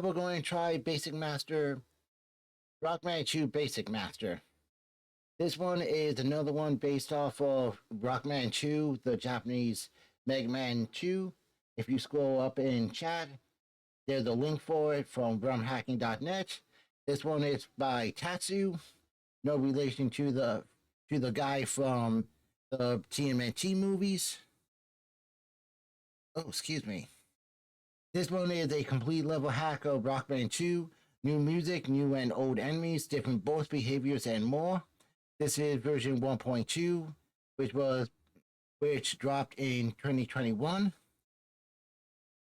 now we're going to try Basic Master, Rockman 2 Basic Master. This one is another one based off of Rockman 2, the Japanese Mega Man 2. If you scroll up in chat, there's a link for it from rumhacking.net. This one is by Tatsu, no relation to the guy from the TMNT movies. Oh, excuse me. This one is a complete level hack of Rockman 2, new music, new and old enemies, different boss behaviors, and more. This is version 1.2, which dropped in 2021.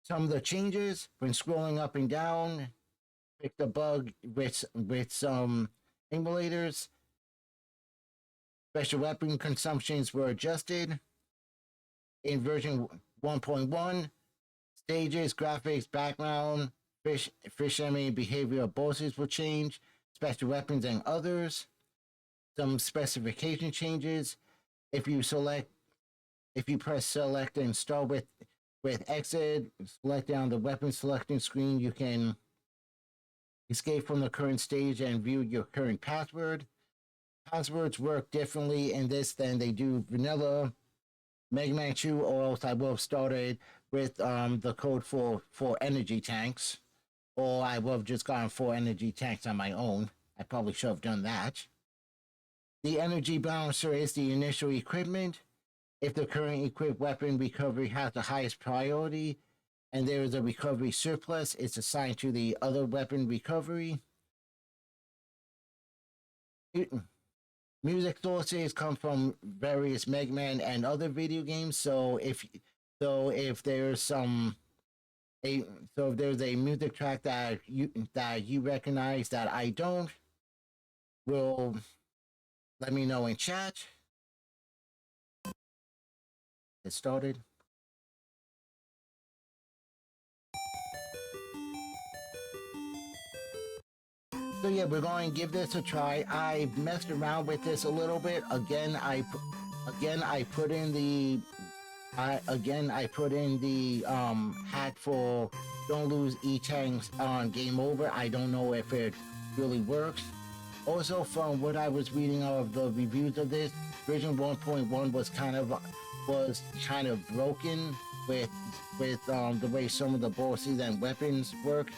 Some of the changes when scrolling up and down, fixed a bug with some emulators. Special weapon consumptions were adjusted. In version 1.1, stages, graphics, background, fish enemy behavior of bosses will change, special weapons and others. Some specification changes. If you press select and start with exit, select down the weapon selecting screen, you can escape from the current stage and view your current password. Passwords work differently in this than they do vanilla Mega Man 2, or else I would have started with the code for energy tanks, or I would have just gotten 4 energy tanks on my own. I probably should have done that. The energy balancer is the initial equipment. If the current equipped weapon recovery has the highest priority and there is a recovery surplus, it's assigned to the other weapon recovery. Music sources come from various Mega Man and other video games. So if there's a music track that you recognize that I don't, will let me know in chat. Get started. So yeah, we're going to give this a try. I messed around with this a little bit. Again, I put in the hack for don't lose E-tanks on game over. I don't know if it really works. Also, from what I was reading of the reviews of this, version 1.1 was kind of broken with the way some of the bosses and weapons work,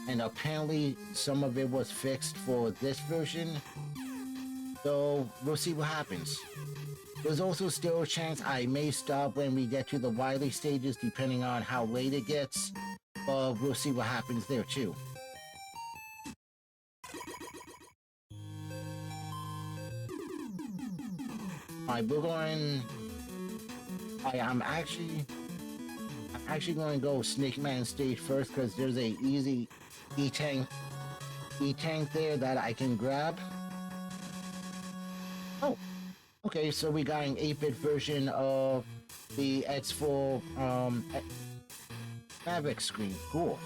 and apparently some of it was fixed for this version. So we'll see what happens. There's also still a chance I may stop when we get to the Wily stages, depending on how late it gets. But we'll see what happens there too. Alright, I'm actually going to go Snake Man stage first because there's a easy E-tank there that I can grab. Oh, okay, so we got an 8-bit version of the X4 Maverick screen. Cool.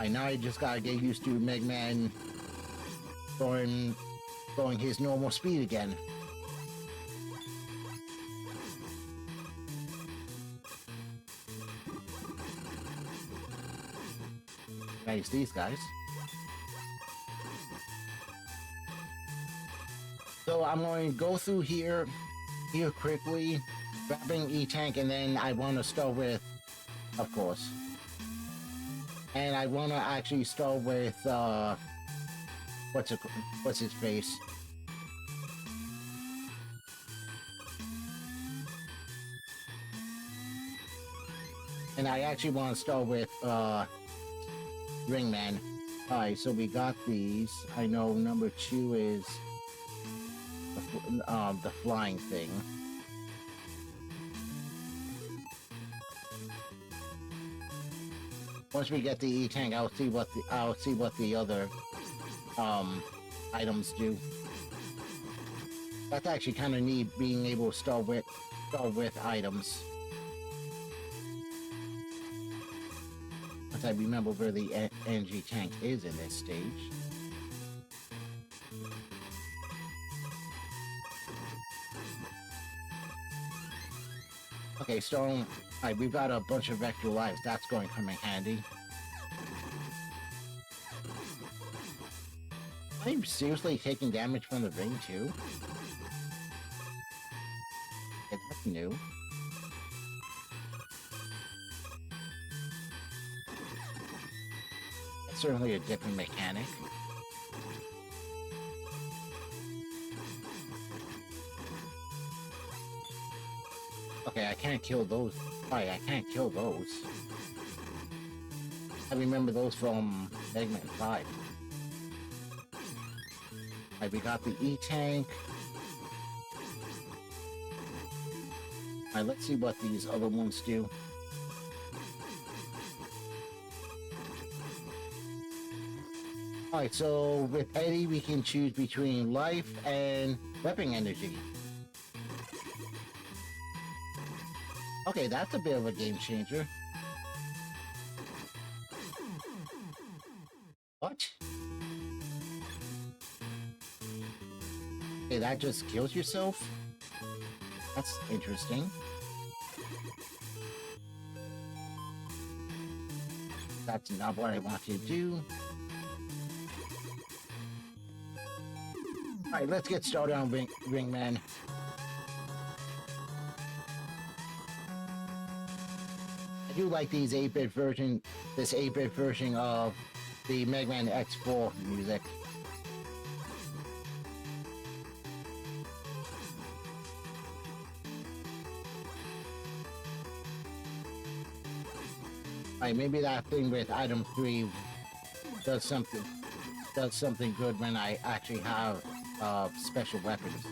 Now I just gotta get used to Mega Man going his normal speed again. Nice, these guys. So I'm going to go through here quickly, grabbing E-tank, and then I want to start with, of course. And I want to actually start with what's his face? And I actually want to start with Ringman. Alright, so we got these. I know number 2 is the flying thing. Once we get the E-tank, I'll see what the other items do. That's actually kind of neat, being able to start with items. Once I remember where the energy tank is in this stage. Okay, Stone. Alright, we've got a bunch of extra lives. That's going to come in handy. Are you seriously taking damage from the ring, too? Okay, that's new. That's certainly a different mechanic. Okay, I can't kill those. Alright, I can't kill those. I remember those from Mega Man 5. Alright, we got the E-Tank. Alright, let's see what these other ones do. Alright, so with Eddie, we can choose between life and weapon energy. Okay, that's a bit of a game changer. What? Okay, that just kills yourself? That's interesting. That's not what I want to do. Alright, let's get started on Ringman. I do like these 8-bit version, this 8-bit version of the Mega Man X4 music. Alright, maybe that thing with item 3 does something good when I actually have special weapons.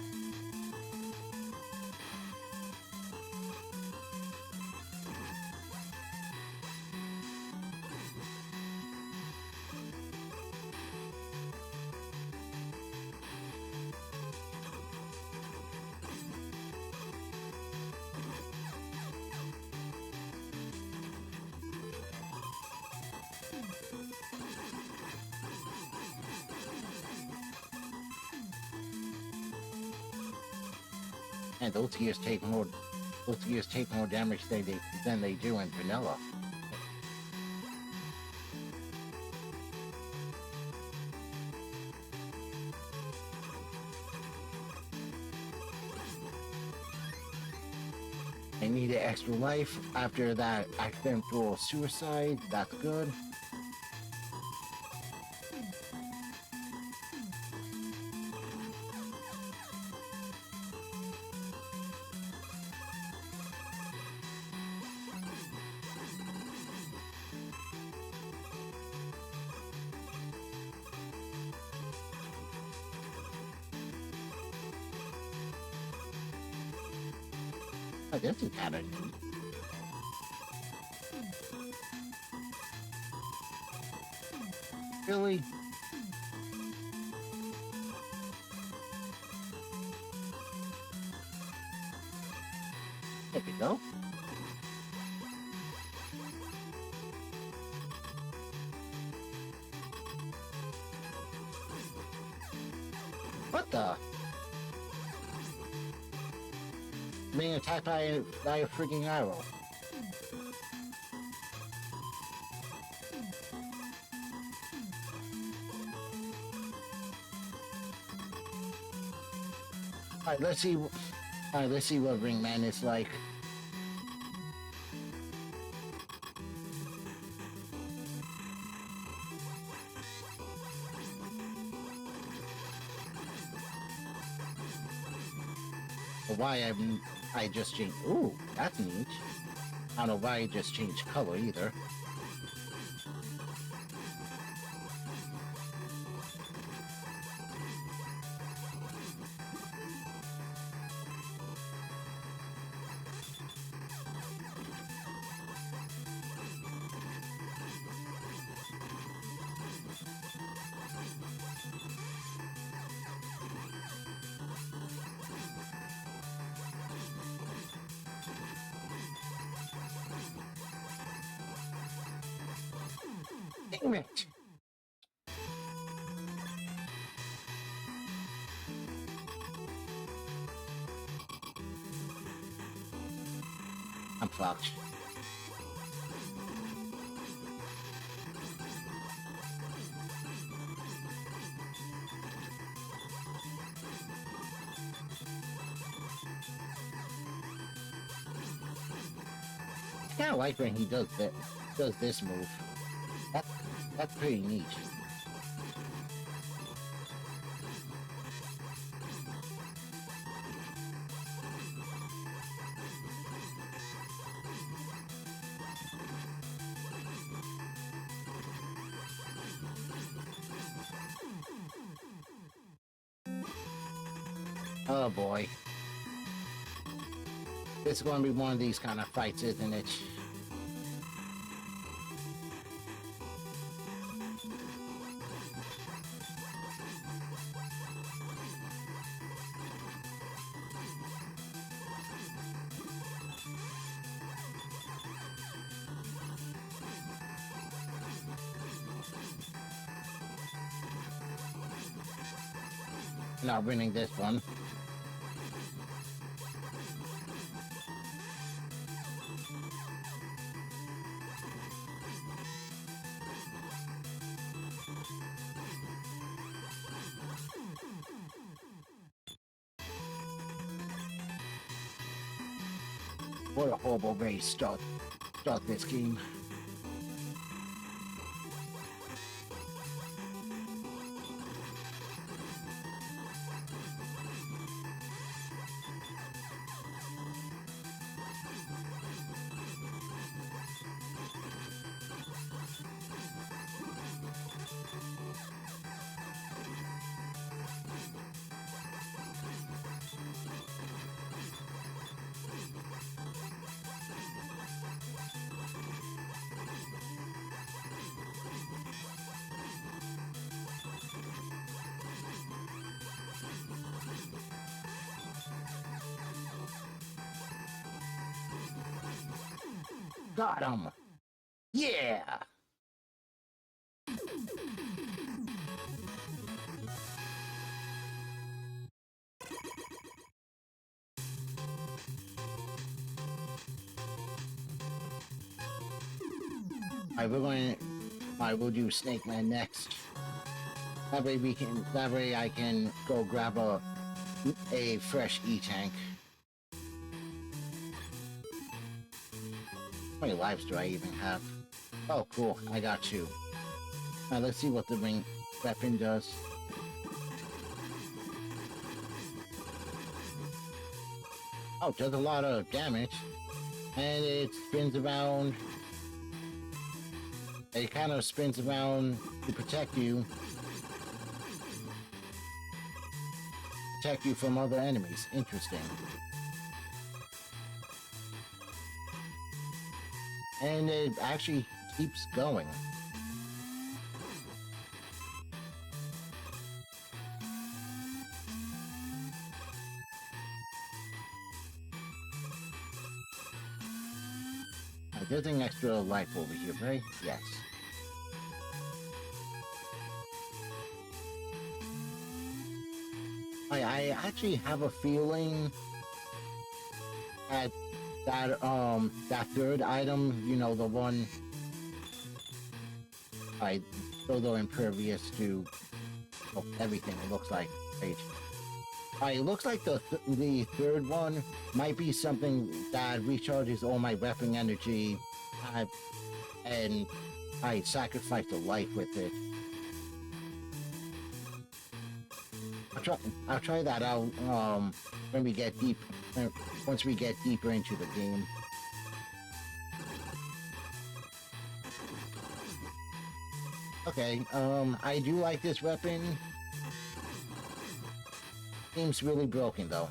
And those gears take more damage than they do in vanilla. I need an extra life after that accidental suicide. That's good. Oh, this is kind of neat. Really? There we go. What the? Being attacked by a freaking arrow. Alright, let's see. Alright, let's see what Ringman is like. Why I just changed. Ooh, that's neat. I don't know why I just changed color either. Damn it! I'm fucked. I kind of like when he does that. Does this move. That's that's pretty neat. Oh boy. This is going to be one of these kind of fights, isn't it? Not winning this one. What a horrible way to start this game. Got him! Yeah! Alright, we're going to... Alright, we'll do Snake Man next. That way we can... That way I can go grab a fresh E-Tank. How many lives do I even have? Oh, cool. I got two. Alright, let's see what the ring weapon does. Oh, it does a lot of damage. And it spins around. It kind of spins around to protect you. Protect you from other enemies. Interesting. And it actually keeps going. There's an extra life over here, right? Yes. I actually have a feeling that that third item, you know, the one so they're impervious to everything, it looks like. Right? It looks like the third one might be something that recharges all my weapon energy, and I sacrifice a life with it. I'll try that out when we get deep, once we get deeper into the game. Okay, I do like this weapon. Seems really broken though.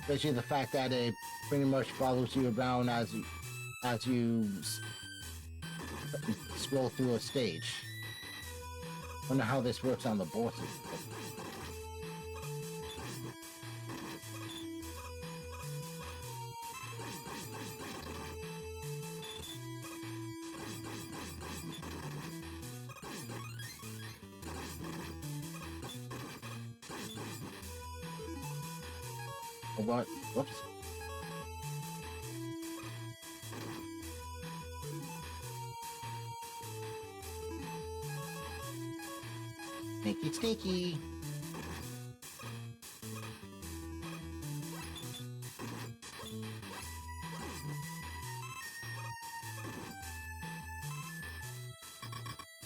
Especially the fact that it pretty much follows you around as you scroll through a stage. Wonder how this works on the bosses. Oh, what? Whoops. Sneaky, sneaky.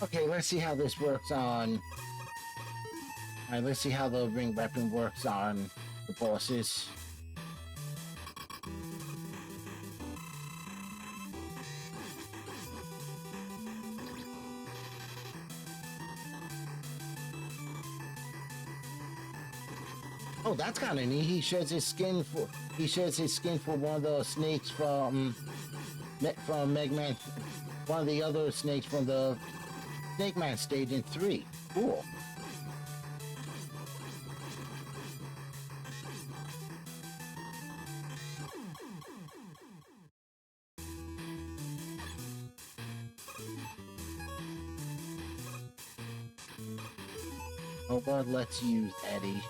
Okay, let's see how this works on. Alright, let's see how the ring weapon works on the bosses. Oh, that's kind of neat. He sheds his skin for one of the snakes from Mega Man, one of the other snakes from the Snake Man stage in 3. Cool. Oh, but let's use Eddie.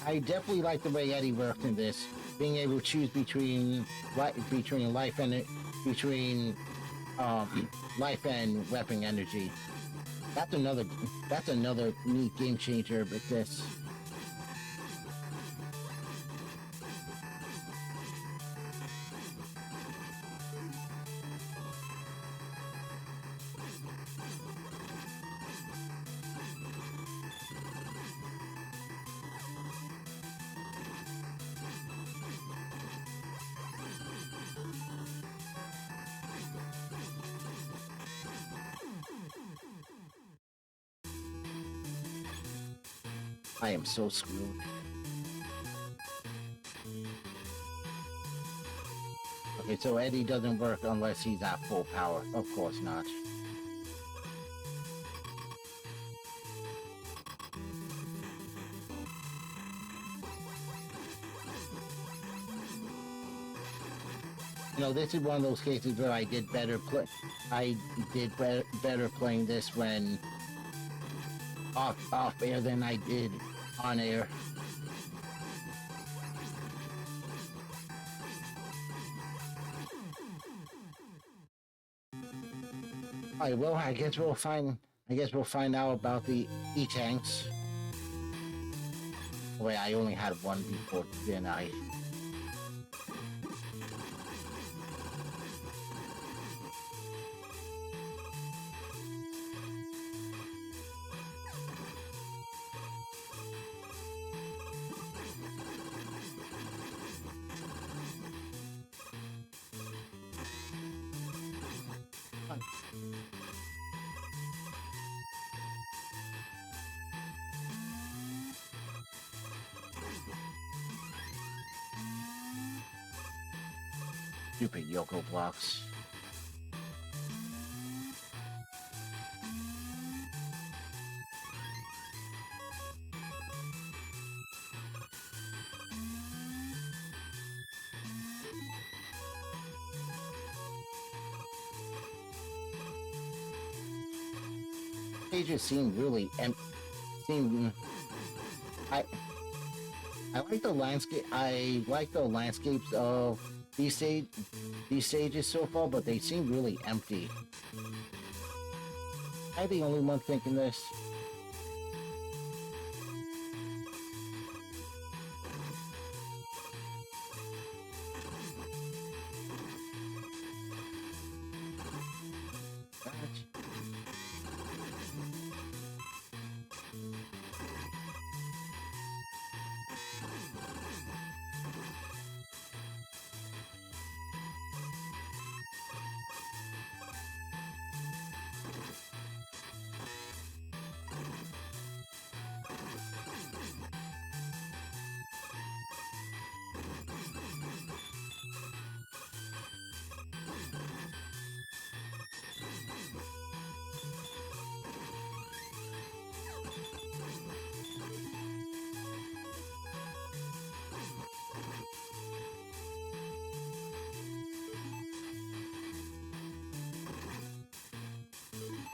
I definitely like the way Eddie worked in this, being able to choose between life and life and weapon energy. That's another neat game changer with this. I am so screwed. Okay, so Eddie doesn't work unless he's at full power. Of course not. You know, this is one of those cases where I did better better playing this when off air than I did on air. Alright, well, I guess we'll find out about the E-tanks. Wait, I only had one before, didn't I? Stupid Yoko blocks. They just seem really seem. I I like the landscape. I like the landscapes of these stages so far, but they seem really empty. Am I the only one thinking this?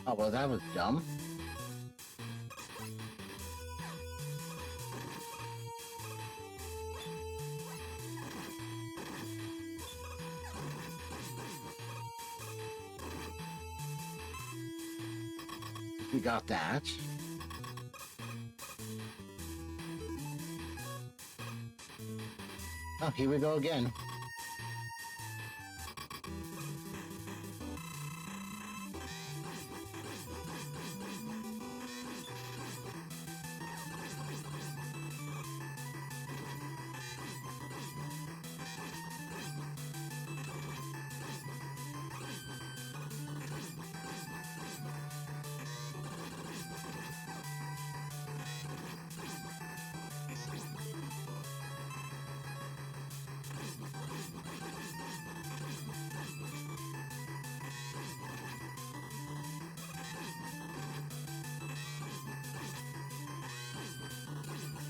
Oh, well, that was dumb. We got that. Oh, here we go again.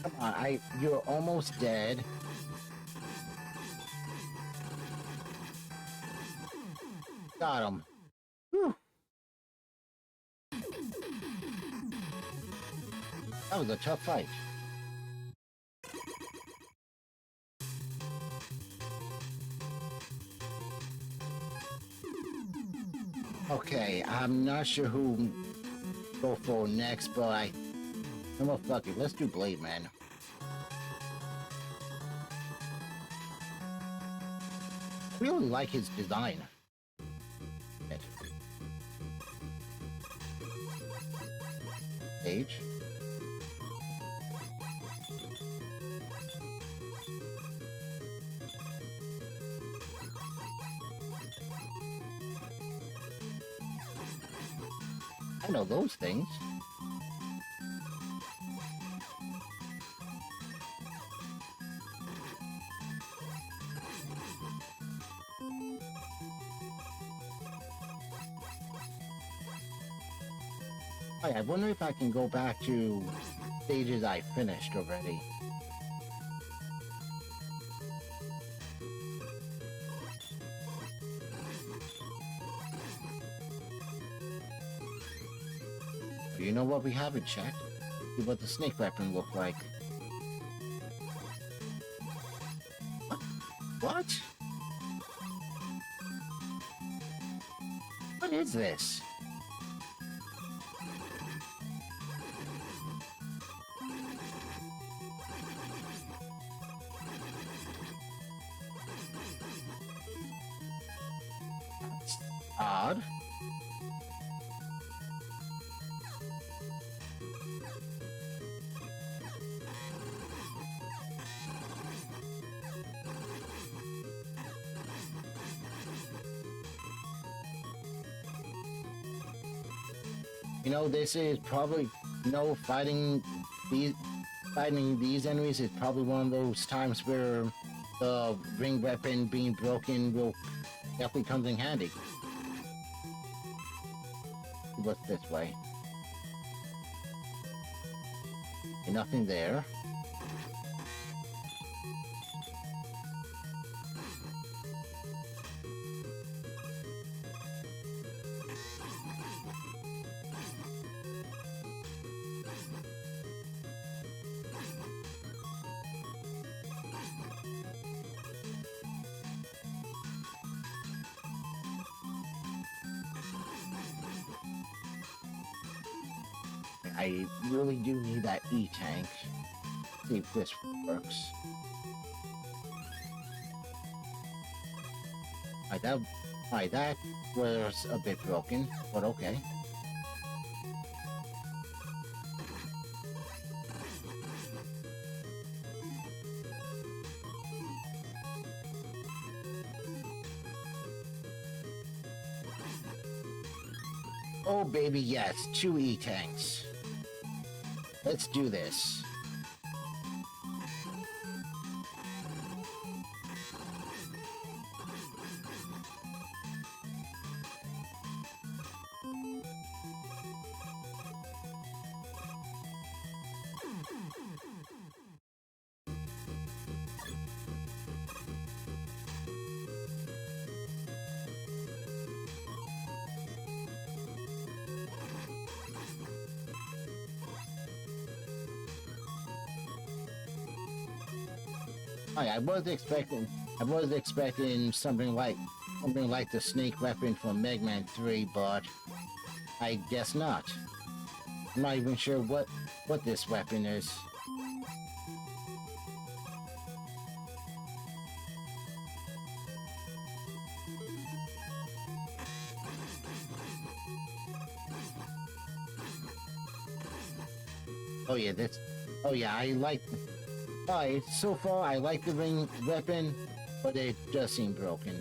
Come on, you're almost dead. Got him. Whew. That was a tough fight. Okay, I'm not sure who go for next, but I'm gonna fuck it. Let's do Blade Man. I really like his design. Stage. I know those things. I wonder if I can go back to stages I finished already. You know what we haven't checked? See what the snake weapon looked like. What? What is this? That's odd. You know, this is probably, fighting these enemies is probably one of those times where the ring weapon being broken will definitely comes in handy. What's this way? And nothing there. I really do need that E-tank. See if this works. That was a bit broken, but okay. Oh baby, yes, 2 E-tanks. Let's do this. I was expecting something like the snake weapon from Mega Man 3, but I guess not. I'm not even sure what this weapon is. Oh yeah, this. Oh yeah, I like. Alright, so far I like the ring weapon, but it does seem broken.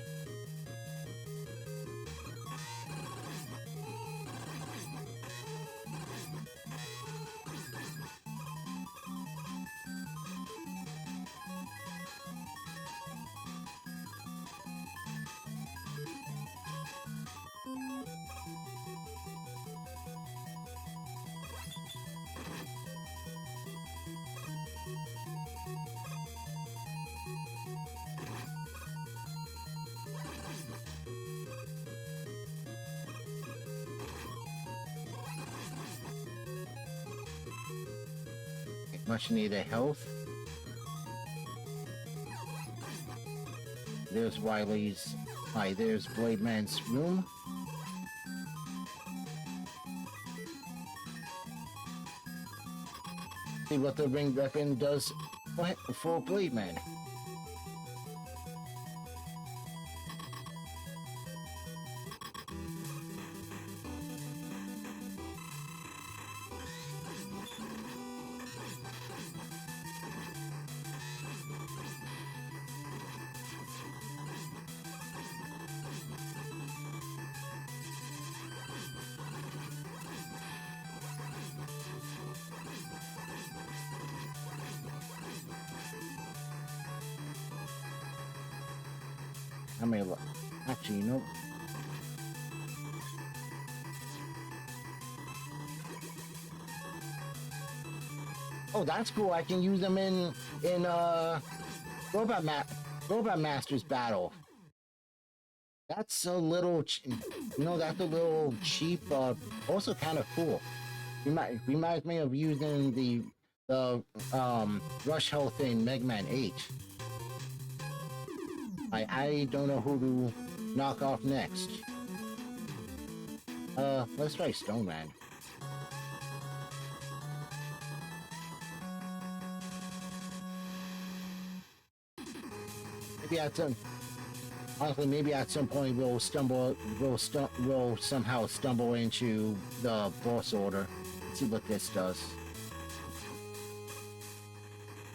Much needed health. There's Wily's. Hi, there's Blade Man's room. See what the ring weapon does for Blade Man. I mean, actually, nope. Oh, that's cool. I can use them in Robot Ma Robot Masters battle. That's a little, that's a little cheap, but also kind of cool. Reminds me of using the rush health in Mega Man 8. I don't know who to knock off next. Let's try Stone Man. Maybe at some, honestly, maybe at some point we'll somehow stumble into the boss order. Let's see what this does.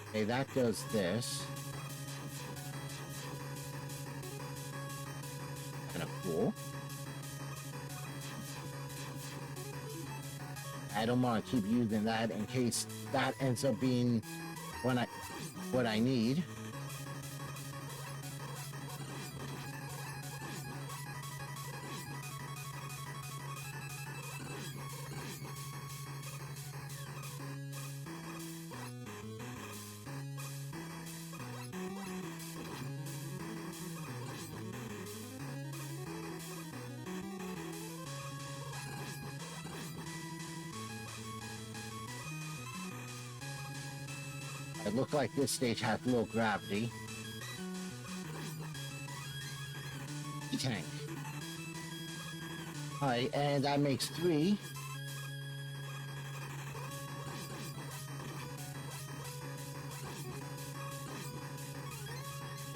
Okay, that does this. Kind of cool. I don't want to keep using that in case that ends up being what I need. It looks like this stage has low gravity. Tank. Alright, and that makes 3.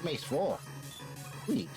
Makes 4. Sweet.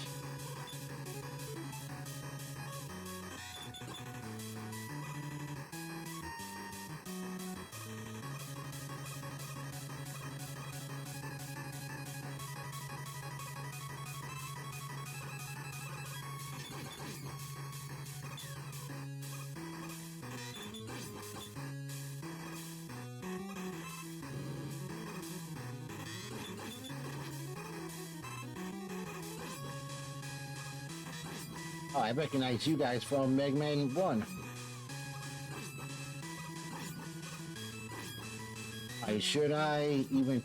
Oh, I recognize you guys from Mega Man 1. Should I even...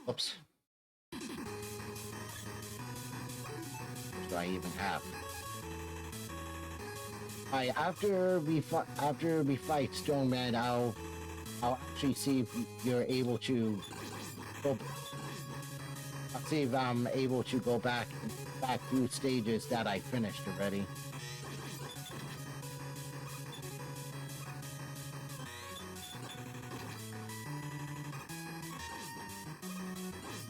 Oops. do I even have? Alright, after we fight Stone Man, I'll actually see if you're able to go. I'll see if I'm able to go back through stages that I finished already.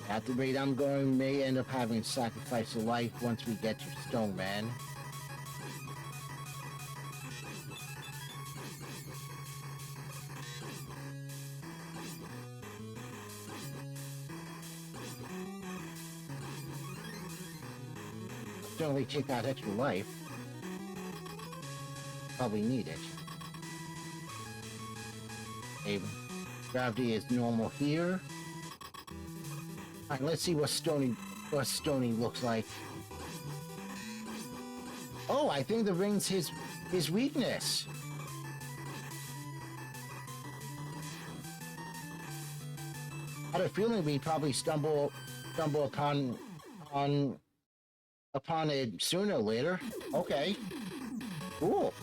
At the rate I'm going, may end up having to sacrifice a life once we get to Stone Man. Certainly take that extra life. Probably need it. Okay, gravity is normal here. Alright, let's see what Stony looks like. Oh, I think the ring's his weakness. I had a feeling we'd probably stumble upon it sooner or later. Okay. Cool.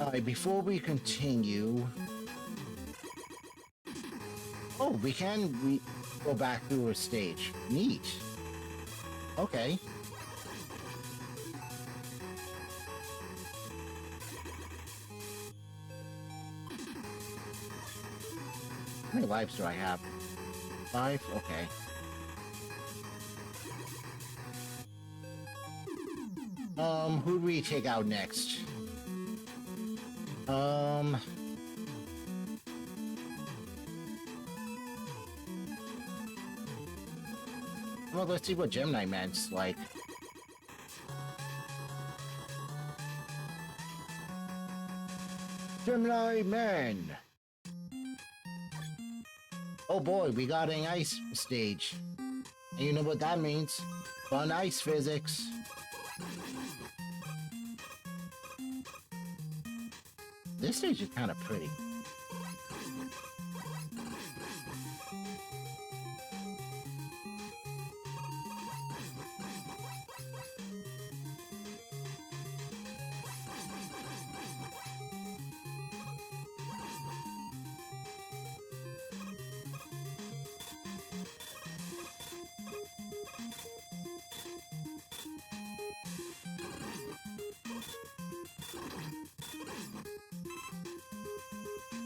Alright, before we continue... Oh, we can go back through a stage. Neat. Okay. How many lives do I have? 5? Okay. Who do we take out next? Well, let's see what Gemini Man's like. Gemini Man! Oh boy, we got an ice stage. And you know what that means? Fun ice physics. This stage is kind of pretty.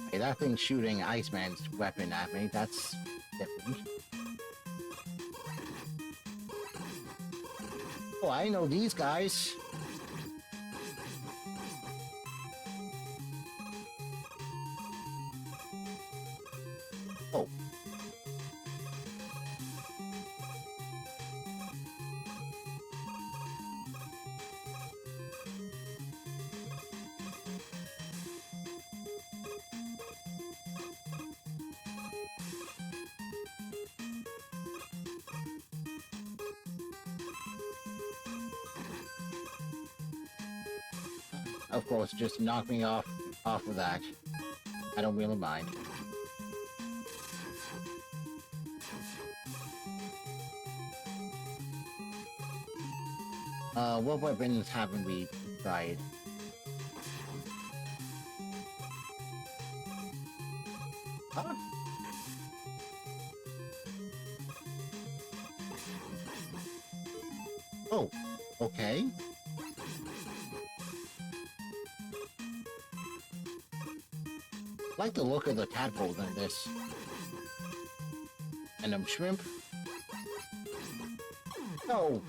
Hey, that thing's shooting Iceman's weapon at me. That's different. Oh, I know these guys. Oh. Of course, just knock me off of that. I don't really mind. What weapons haven't we tried? Huh? Oh, okay. I like the look of the tadpole in this. And shrimp. No.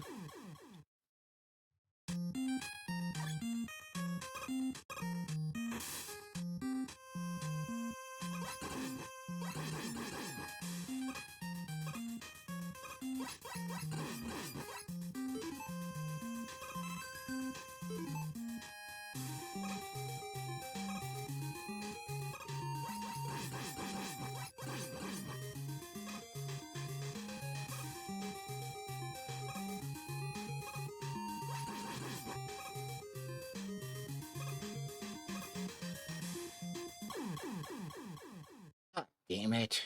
Damn it.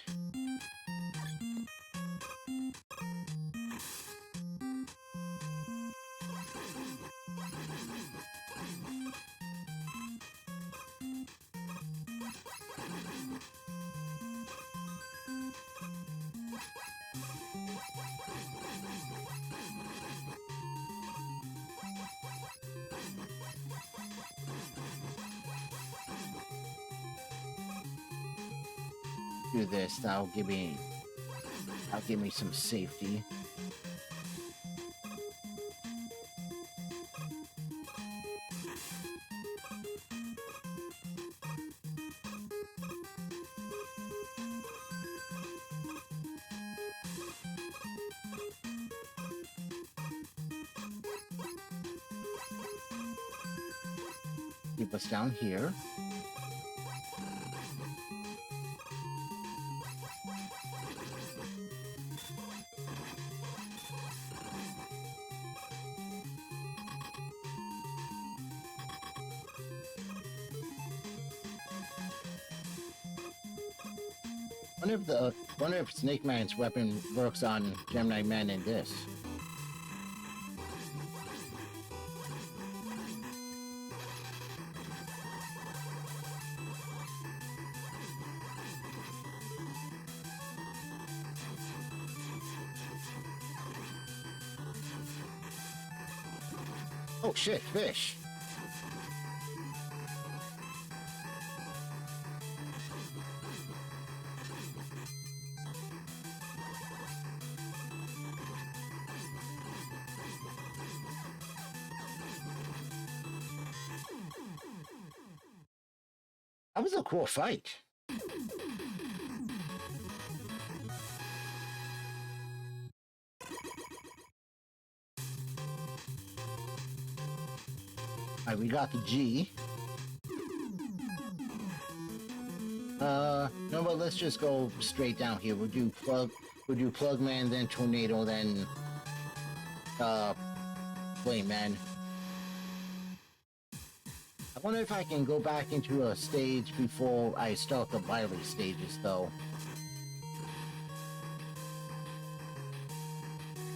Do this, that'll give me some safety. Keep us down here. Wonder if Snake Man's weapon works on Gemini Man in this. Oh shit, fish! That was a cool fight. Alright, we got the G. No, but let's just go straight down here. We'll do Plug Man, then Tornado, then Flame Man. I wonder if I can go back into a stage before I start the Wily stages, though.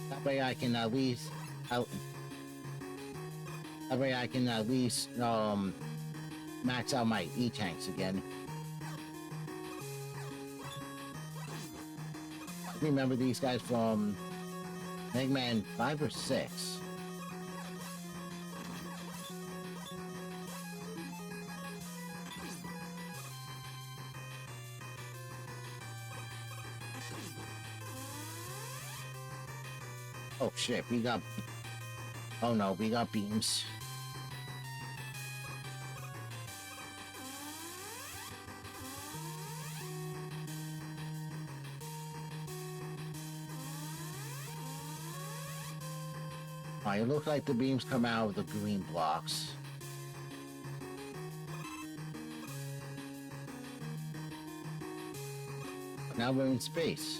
That way I can at least max out my E-tanks again. I remember these guys from Eggman 5 or 6. Oh shit, we got... Oh no, we got beams. It looks like the beams come out of the green blocks. Now we're in space.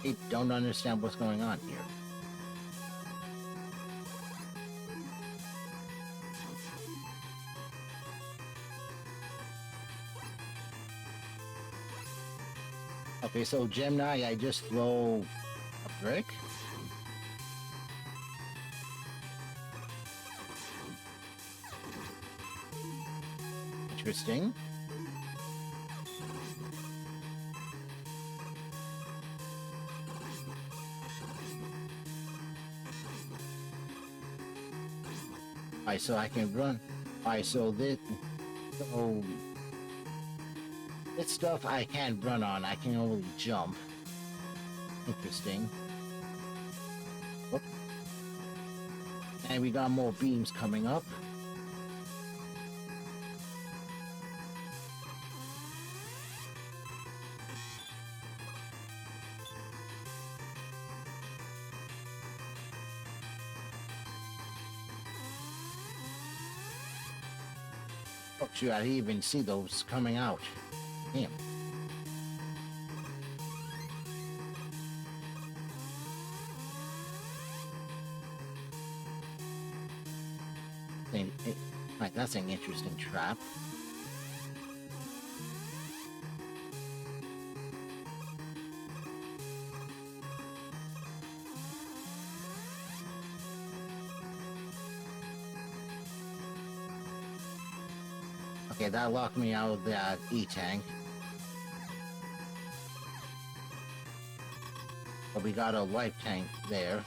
I don't understand what's going on here. Okay, so Gemini, I just throw a brick? Interesting. Alright, so I can run. Alright, so this... So... This stuff I can't run on, I can only jump. Interesting. Whoop. And we got more beams coming up. Oh shoot, I didn't even see those coming out. Damn. Alright, that's an interesting trap. Okay, that locked me out of that E-tank. But we got a life tank there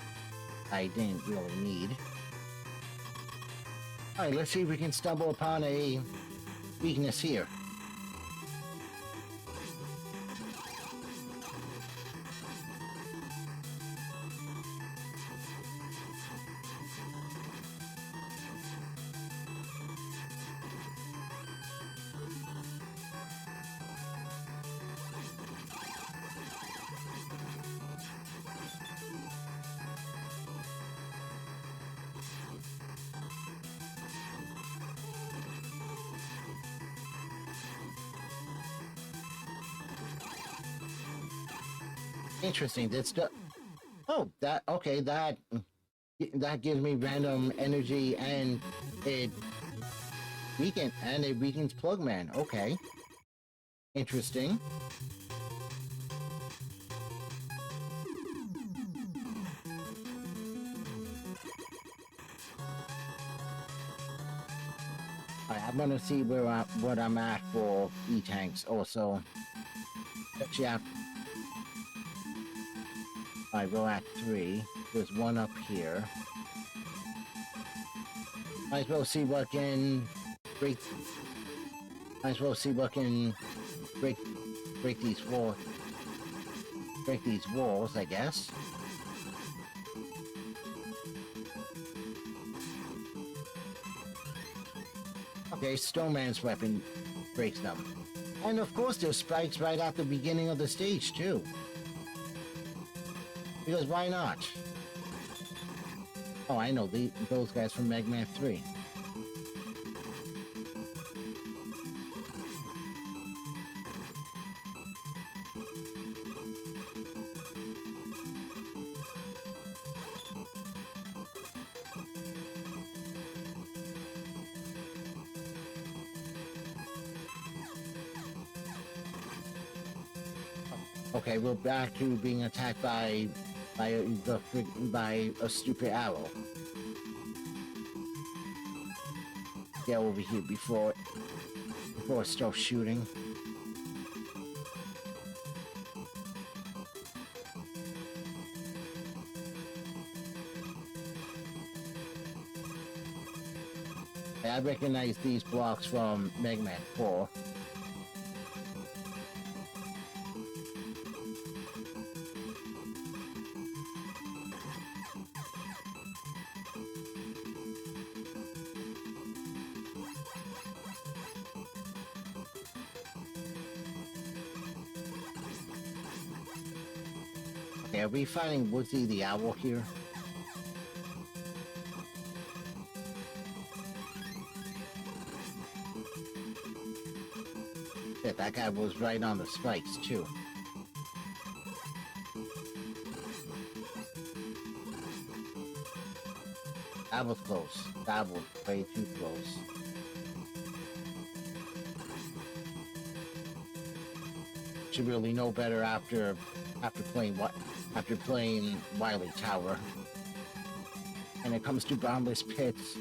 I didn't really need. Alright, let's see if we can stumble upon a weakness here. Interesting. That's the. Oh, that okay. That gives me random energy, and it weakens Plugman. Okay, interesting. Alright, I'm gonna see what I'm at for E-tanks. Also, yeah. Alright, we're at 3. There's one up here. Might as well see what can break. Might as well see what can break these walls. Break these walls, I guess. Okay, Stoneman's weapon breaks them. And of course there's spikes right at the beginning of the stage too. Because why not? Oh, I know those guys from Mega Man 3. Okay, we're back to being attacked by a stupid arrow. Get over here before it starts shooting. I recognize these blocks from Mega Man 4. Okay, are we finding Woodsy the Owl here? Yeah, that guy was right on the spikes, too. That was close. That was way too close. Should really know better after playing Wily Tower. And it comes to Boundless Pits.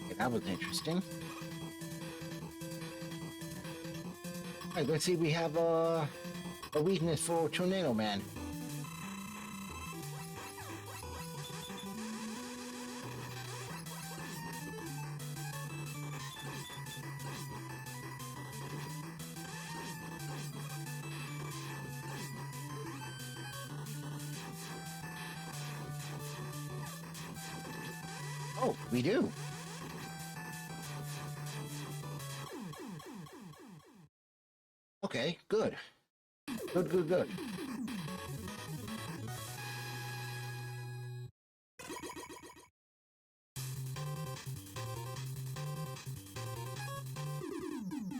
Okay, that was interesting. Alright, let's see, we have a weakness for Tornado Man. Oh, we do. Okay, good. Good.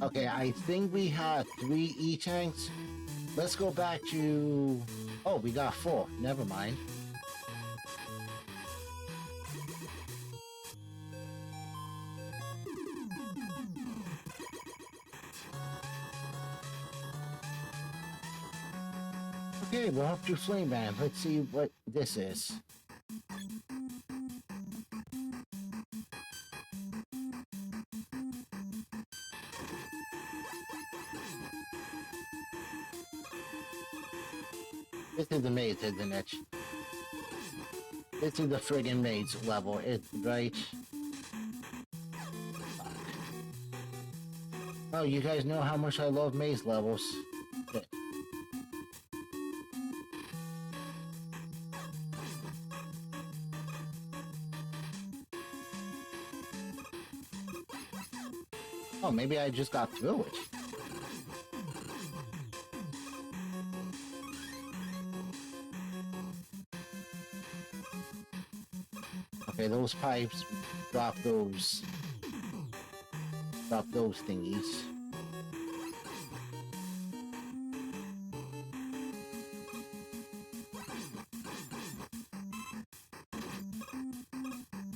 Okay, I think we have 3 E-tanks. Let's go back to... Oh, we got 4. Never mind. Okay, we're up to Flame Band. Let's see what this is. This is the maze, isn't it? This is the friggin' maze level, right? Oh, you guys know how much I love maze levels. Okay. Oh, maybe I just got through it. Okay, those pipes drop those thingies.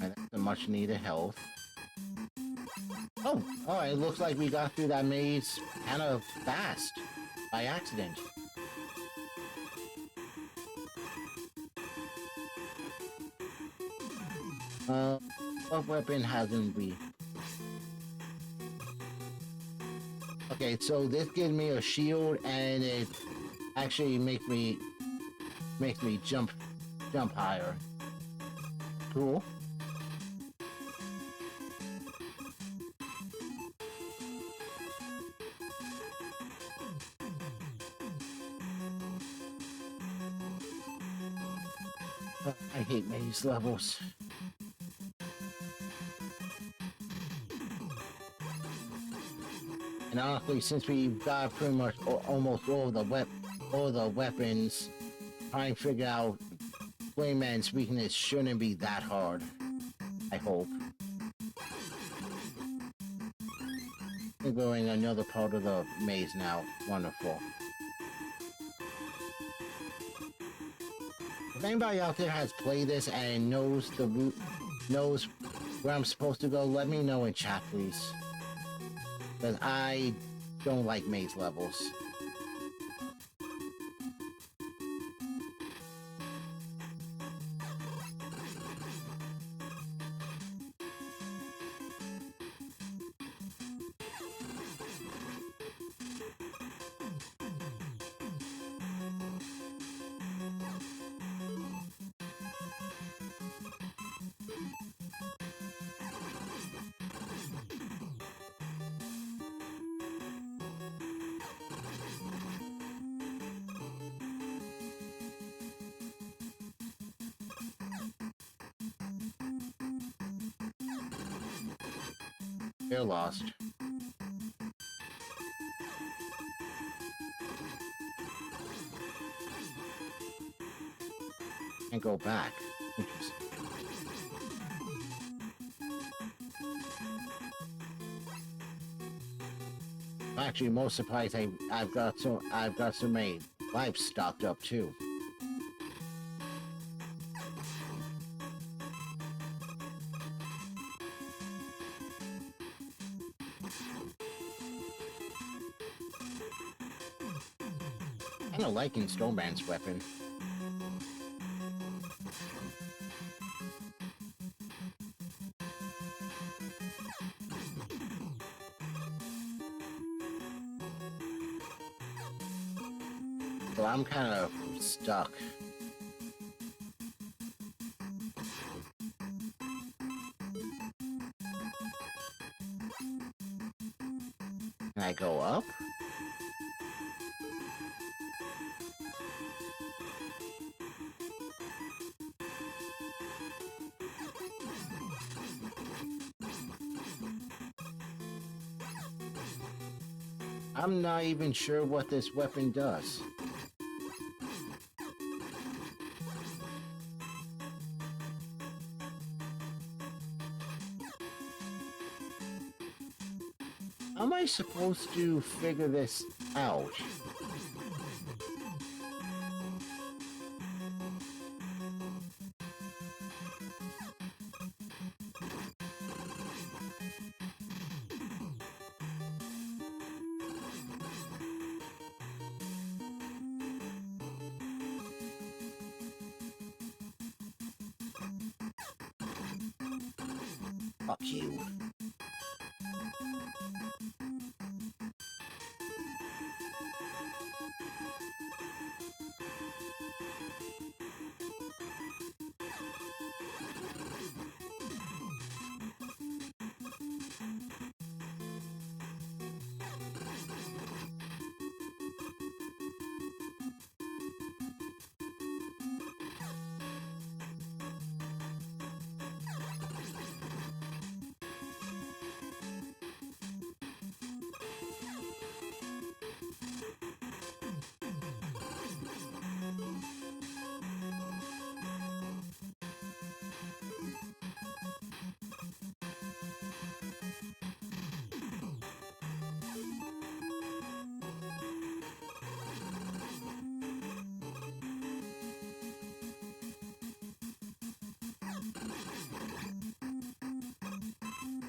And that's the much needed health. Oh, it looks like we got through that maze kind of fast by accident. What weapon hasn't we? Okay, so this gives me a shield, and it actually makes me jump higher. Cool. I hate maze levels. And honestly, since we've got pretty much almost all the weapons, trying to figure out Flame Man's weakness shouldn't be that hard. I hope. We're going another part of the maze now. Wonderful. If anybody out there has played this and knows the route, knows where I'm supposed to go, let me know in chat, please. Because I don't like maze levels. They're lost. And go back. Interesting. I'm actually most surprised I've got so many lives stocked up too. I don't like Snowman's weapon. So I'm kind of stuck. Can I go up? I'm not even sure what this weapon does. How am I supposed to figure this out? Fuck you.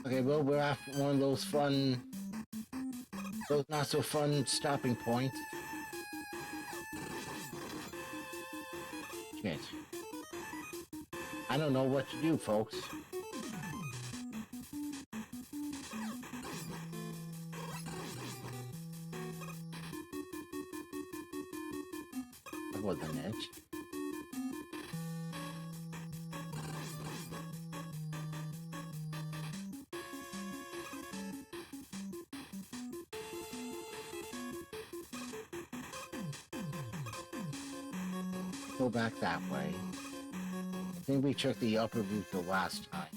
Okay, well, we're at one of those fun, those not so fun stopping points. Shit. I don't know what to do, folks. That wasn't it. Go back that way. I think we took the upper route the last time.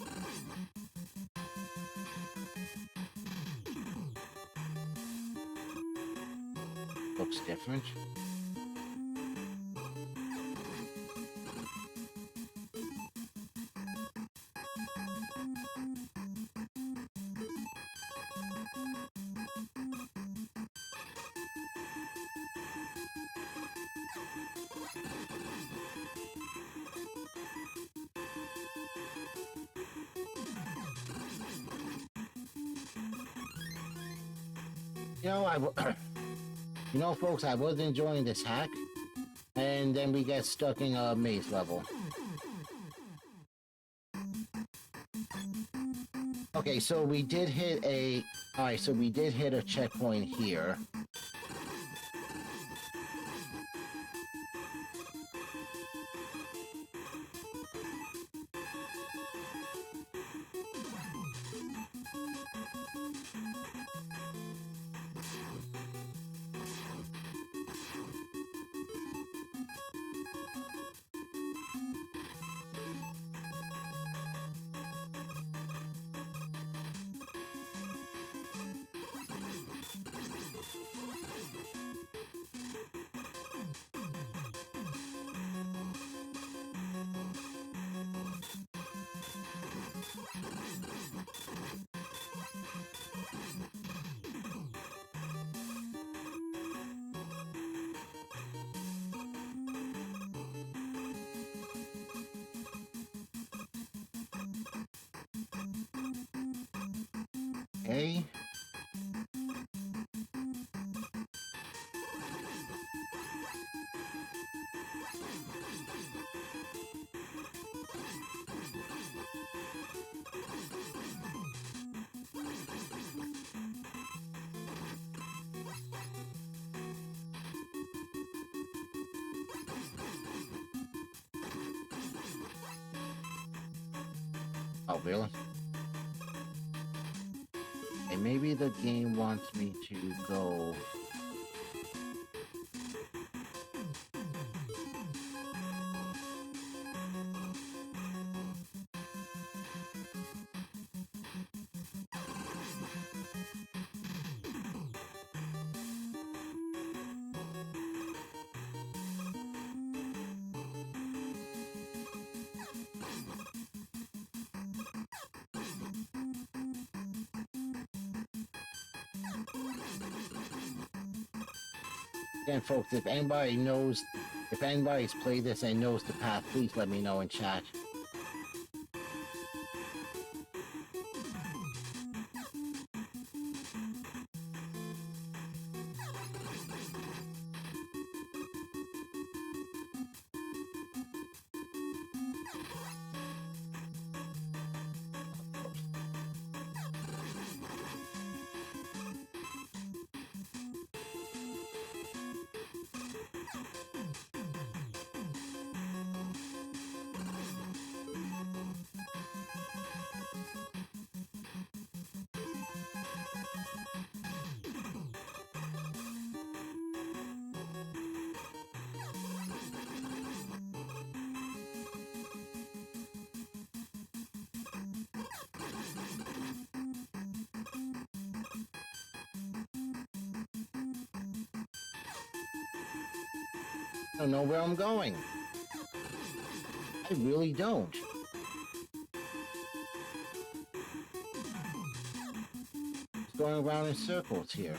Looks different. You know, you know, folks, I was enjoying this hack, and then we get stuck in a maze level. Okay, so we did hit a... Alright, so we did hit a checkpoint here. Okay. Oh, really? And maybe the game wants me to go... Again, folks, if anybody's played this and knows the path, please let me know in chat. I don't know where I'm going. I really don't. Just going around in circles here.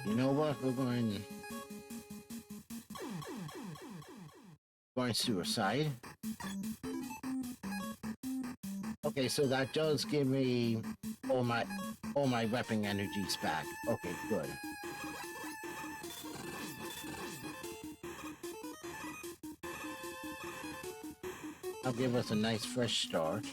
You know what? We're going suicide. Okay, so that does give me all my weapon energies back. Okay, good. I'll give us a nice fresh start.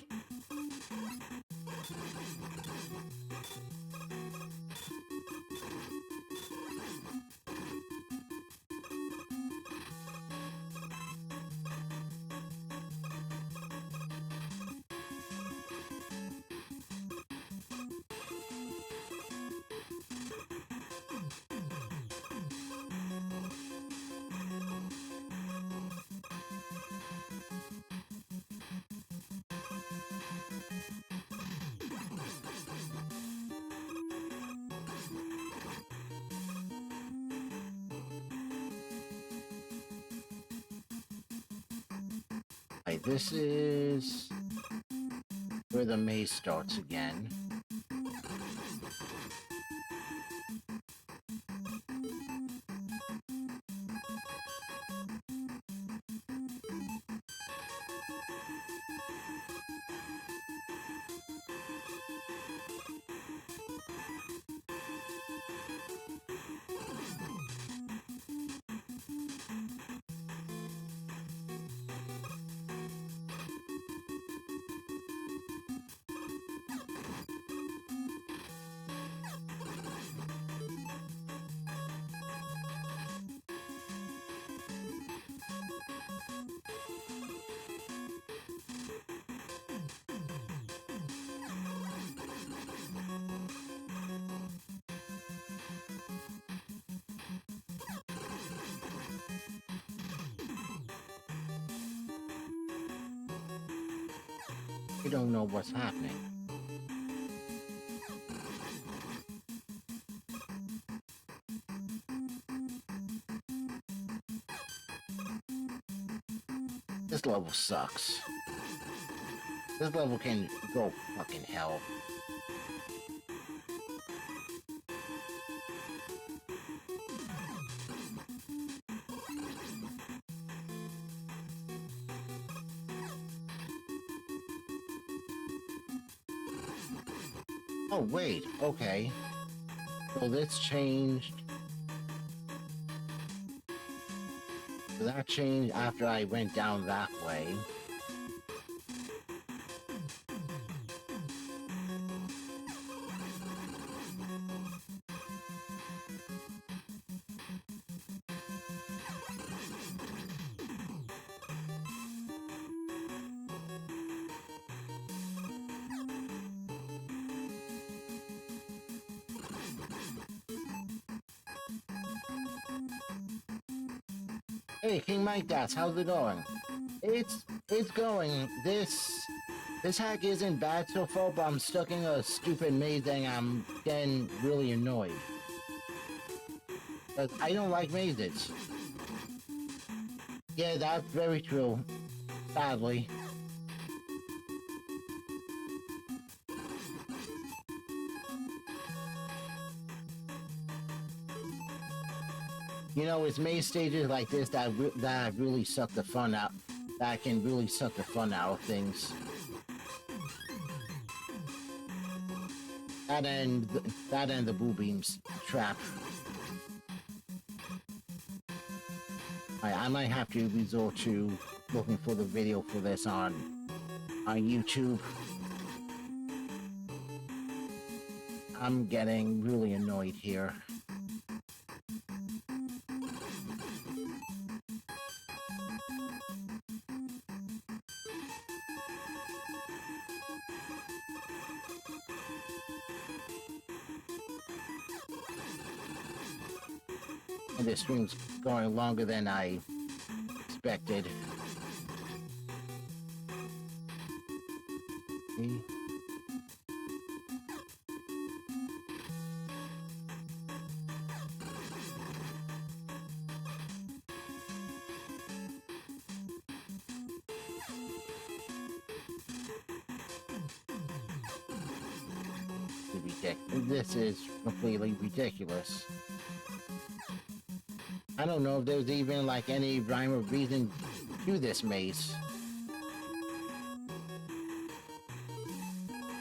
Right, this is where the maze starts again. We don't know what's happening. This level sucks. This level can go fucking hell. Oh, wait, okay. So this changed. So that changed after I went down that way. Hey, King Mike Das, how's it going? It's going. This hack isn't bad so far, but I'm stuck in a stupid maze and I'm getting really annoyed. Because I don't like mazes. Yeah, that's very true. Sadly. You know, it's maze stages like this that really suck the fun out. That can really suck the fun out of things. That and the boo beams trap. I might have to resort to looking for the video for this on YouTube. I'm getting really annoyed here. And this stream's going longer than I expected. See? This is completely ridiculous. I don't know if there's even like any rhyme or reason to this maze.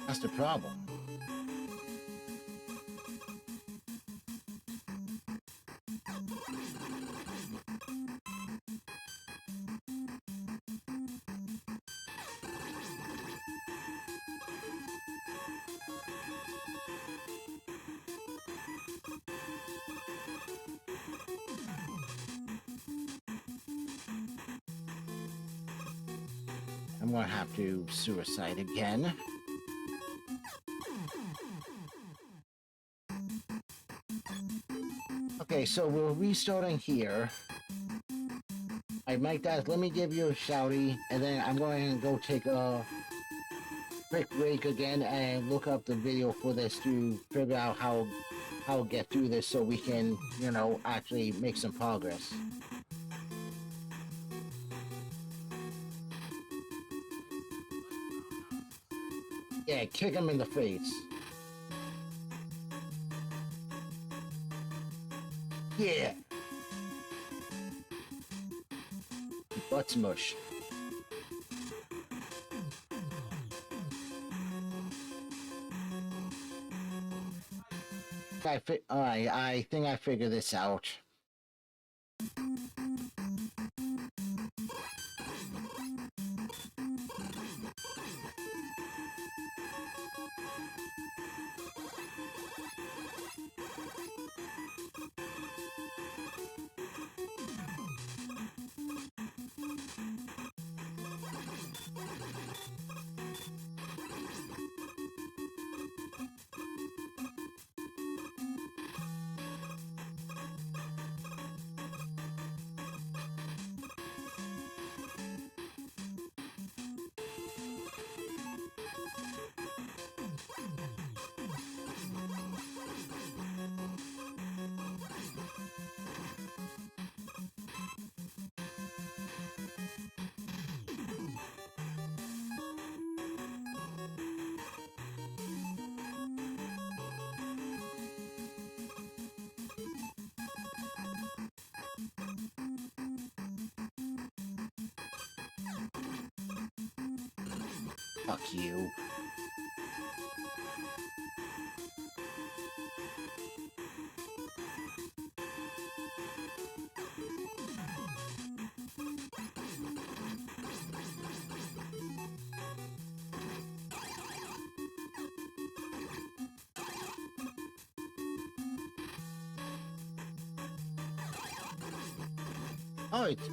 That's the problem. I'm gonna have to suicide again. Okay, so we're restarting here. I Mike that. Let me give you a shouty, and then I'm going to go take a quick break again and look up the video for this to figure out how to get through this so we can, you know, actually make some progress. Yeah, kick him in the face. Yeah. Butt smush. Alright, I think I figured this out. Fuck you.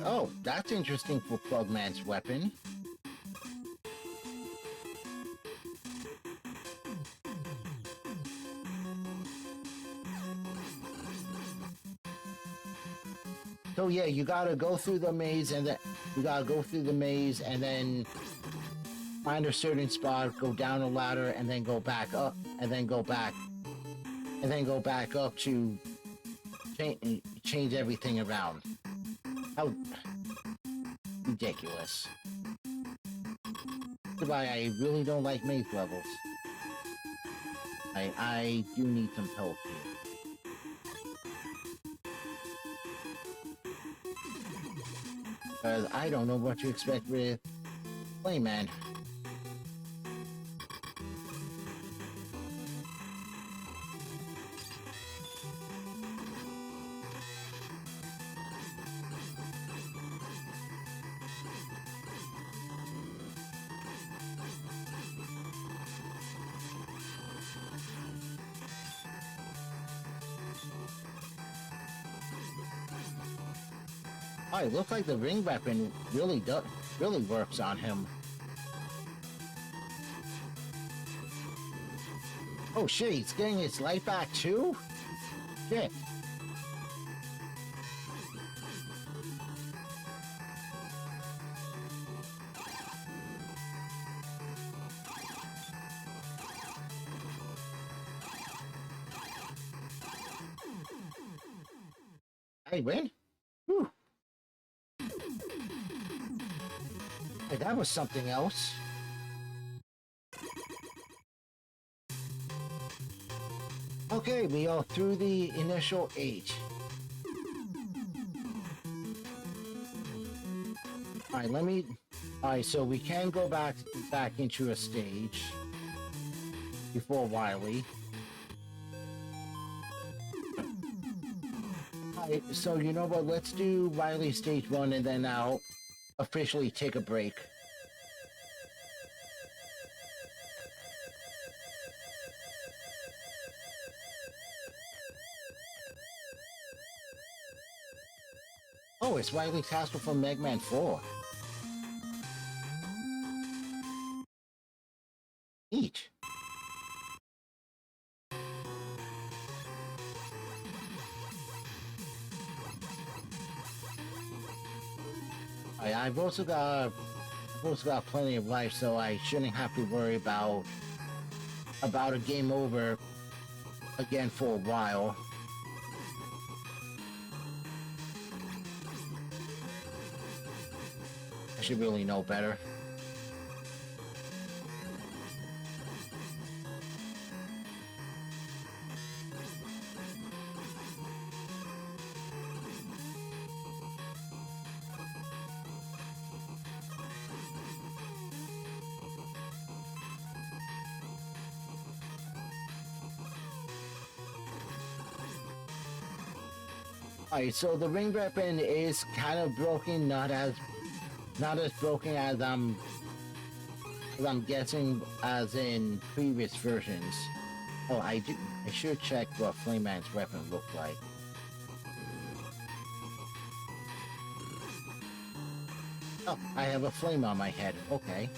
Oh, that's interesting for Plugman's weapon. So yeah, you gotta go through the maze, and then you gotta go through the maze, and then find a certain spot, go down a ladder, and then go back up, and then go back, and then go back up to change everything around. How ridiculous! That's why I really don't like maze levels. I do need some help here. Because I don't know what to expect with Playman. Oh, it looks like the ring weapon really works on him. Oh shit, he's getting his life back too? Shit. I win? Whew. Hey, that was something else. Okay, we are through the initial 8. Alright, let me... Alright, so we can go back into a stage before Wily. Alright, so you know what, let's do Wily stage 1 and then I'll officially take a break. Oh, it's Wily's castle from Mega Man 4. Neat. I've also got plenty of life, so I shouldn't have to worry about a game over again for a while. I should really know better. Alright, so the ring weapon is kind of broken, not as broken as I'm guessing as in previous versions. Oh, I should check what Flameman's weapon looked like. Oh, I have a flame on my head. Okay.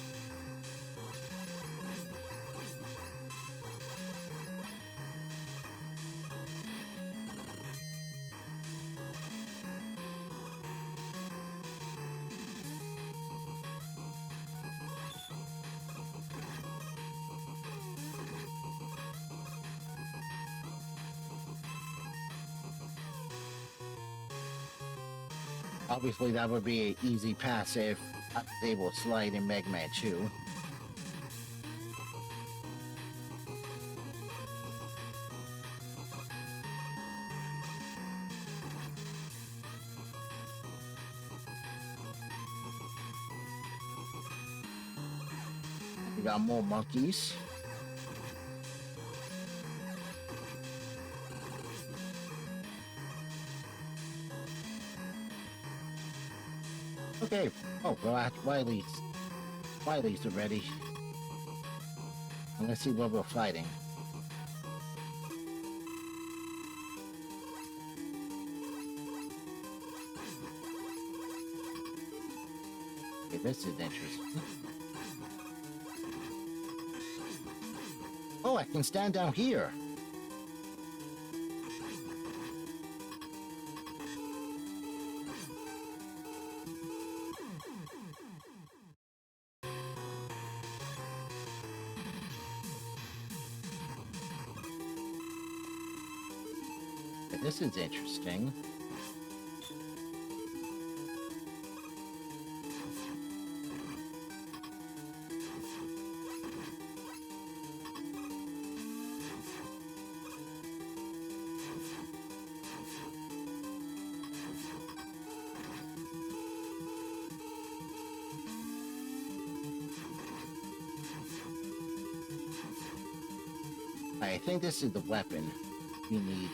Obviously, that would be an easy pass if I was able to slide in Mega Man 2. We got more monkeys. Okay. Oh, well, Wily's ready. And let's see what we're fighting. Okay, this is interesting. Oh, I can stand down here. this is interesting. I think this is the weapon we need.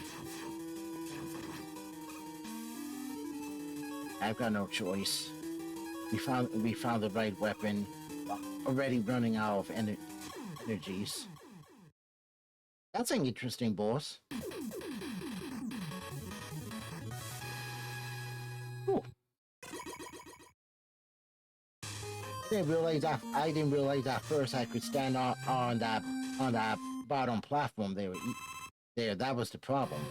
I've got no choice. We found the right weapon. Already running out of energies. That's an interesting boss. Ooh. I didn't realize at first I could stand on that bottom platform there. That was the problem.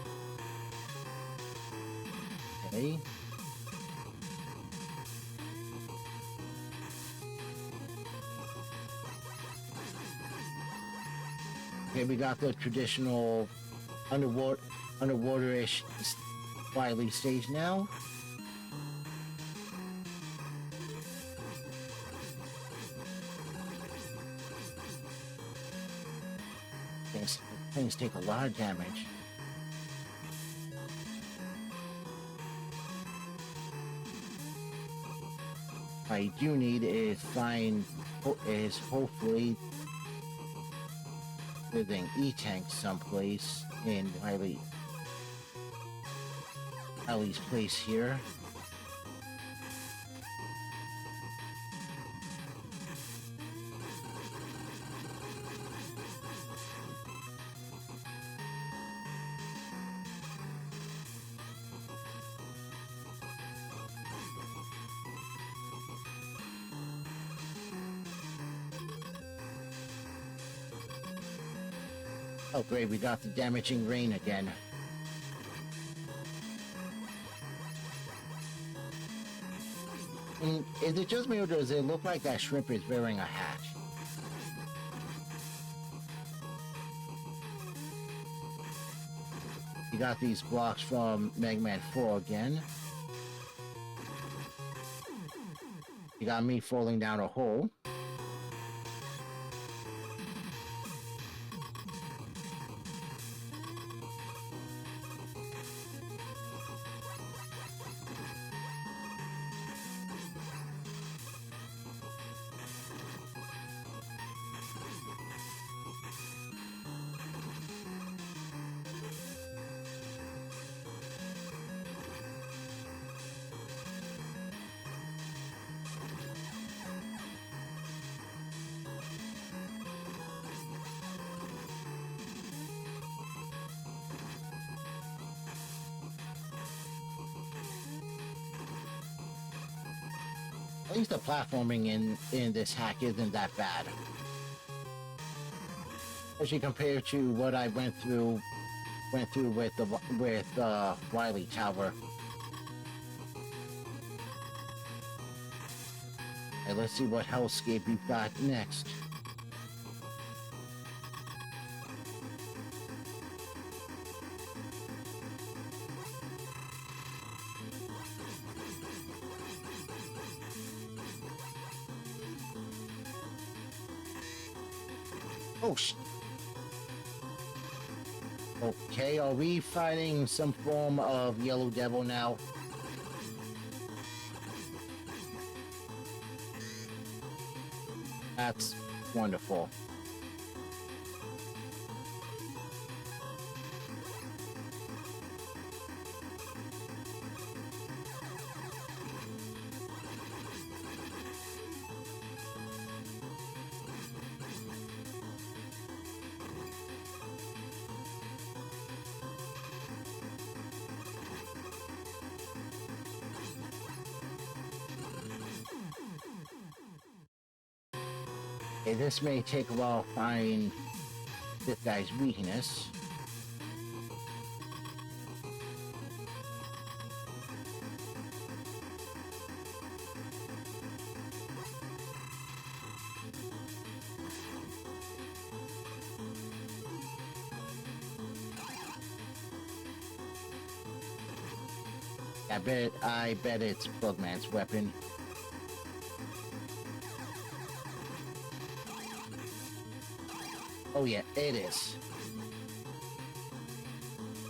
Okay. Okay, we got the traditional underwater-ish Wily stage now. Things take a lot of damage. What I do need is hopefully there's an E-tank someplace in Wily's place here. Oh great, we got the damaging rain again. And is it just me or does it look like that shrimp is wearing a hat? You got these blocks from Mega Man 4 again. You got me falling down a hole. At least the platforming in this hack isn't that bad. Especially compared to what I went through with the Wily Tower. And let's see what hellscape we've got next. Oh, okay, are we fighting some form of Yellow Devil now? That's wonderful. Okay, this may take a while to find this guy's weakness. I bet it's Bugman's weapon. Oh yeah, it is.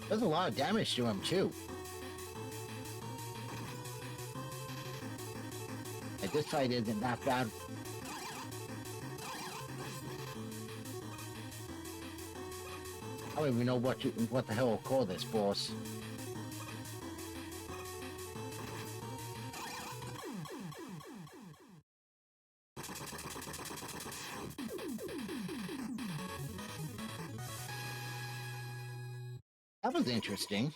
Does a lot of damage to him too. Like, this fight isn't that bad. I don't even know what the hell to call this boss. That was interesting.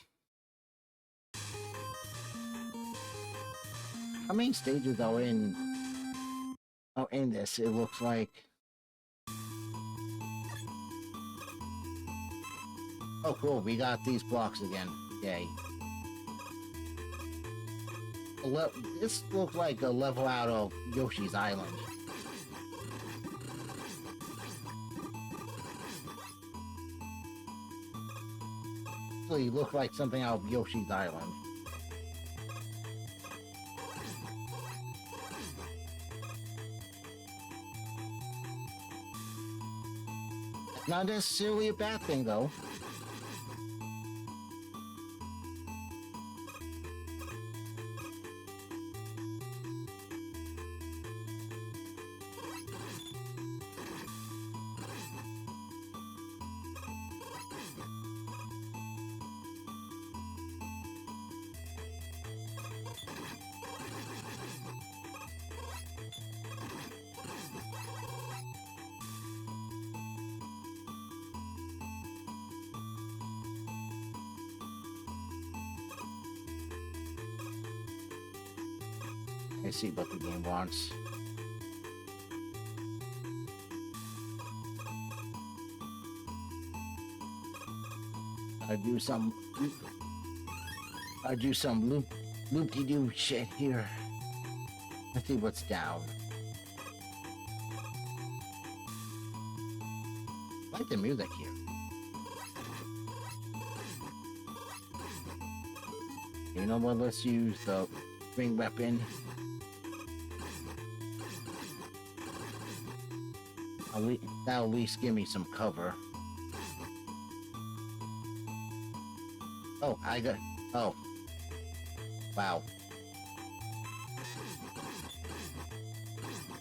How many stages are in this? It looks like. Oh cool, we got these blocks again. Yay. This looks like a level out of Yoshi's Island. Actually look like something out of Yoshi's Island. Not necessarily a bad thing, though. I see what the game wants. I do some loop-de-doo shit here. Let's see what's down. I like the music here. You know what? Let's use the ring weapon. That'll at least give me some cover. Oh, oh. Wow.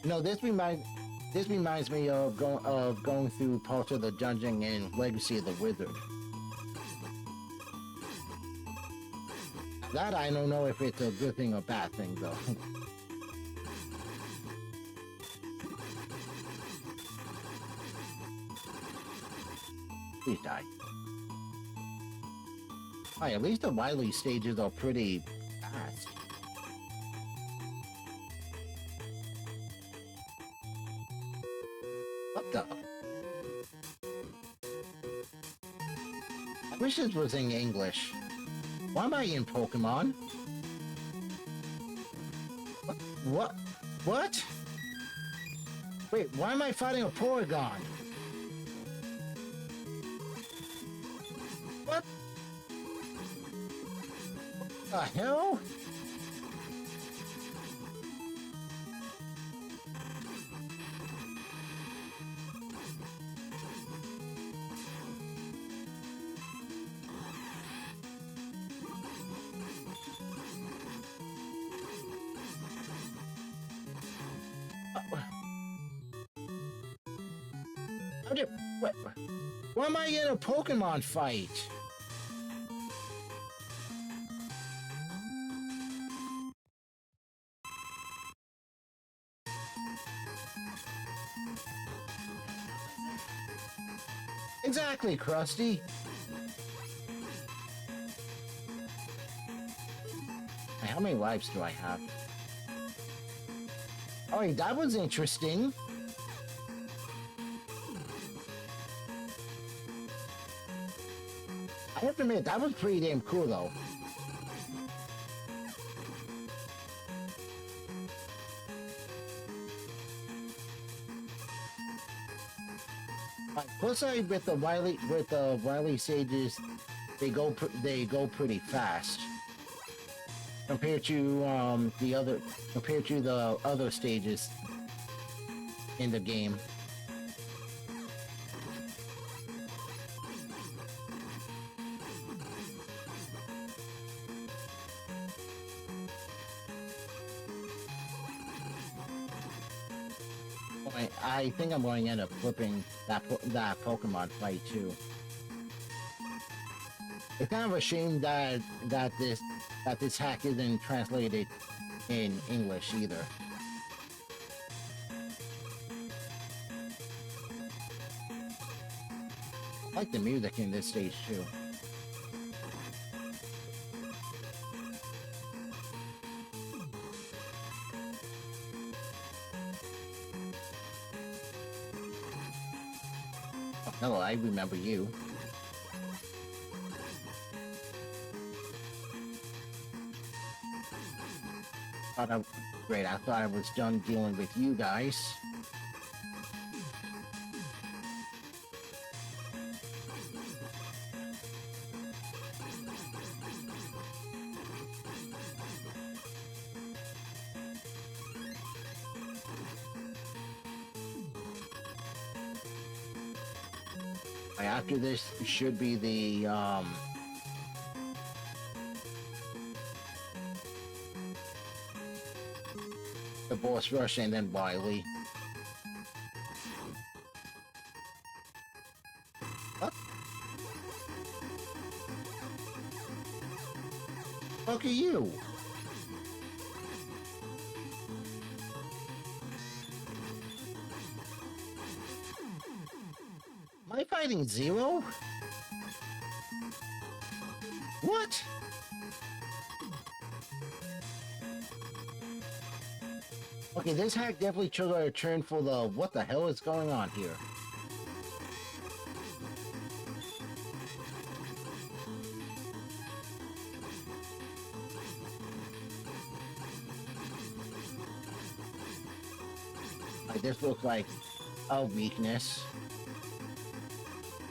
You know, this reminds me of going through parts of the dungeon in Legacy of the Wizard. That I don't know if it's a good thing or bad thing, though. Please die. Alright, at least the Wily stages are pretty fast. What the? I wish this was in English. Why am I in Pokemon? What? What? Wait, why am I fighting a Porygon? What? The hell? What? Why am I in a Pokemon fight? Exactly, Krusty. How many lives do I have? Alright, that was interesting. I have to admit, that was pretty damn cool, though. Plus, with the Wily sages, they go pretty fast. compared to the other stages in the game. I think I'm going to end up flipping that Pokemon fight too. It's kind of a shame that this hack isn't translated in English either. I like the music in this stage too. Oh, hello, I remember you. Great, I thought I was done dealing with you guys. After this should be the boss rush and then Wily. What? Fuck are you? Am I fighting Zero? What? Okay, this hack definitely triggered a turn for the what the hell is going on here? This looks like a weakness.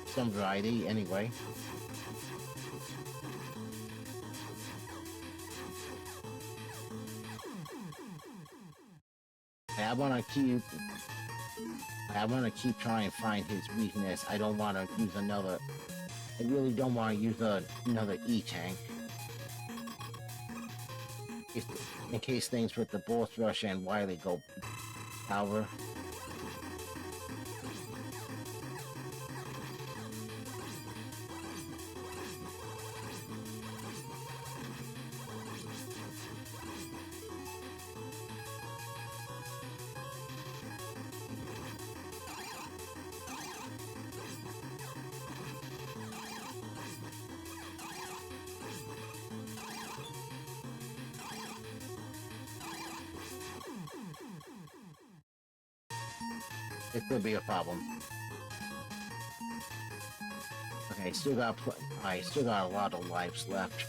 Some variety, anyway. I want to keep trying to find his weakness. I don't want to use another. I really don't want to use another E-Tank. In case things with the boss rush and Wily go sour. It could be a problem. Okay, I still got a lot of lives left.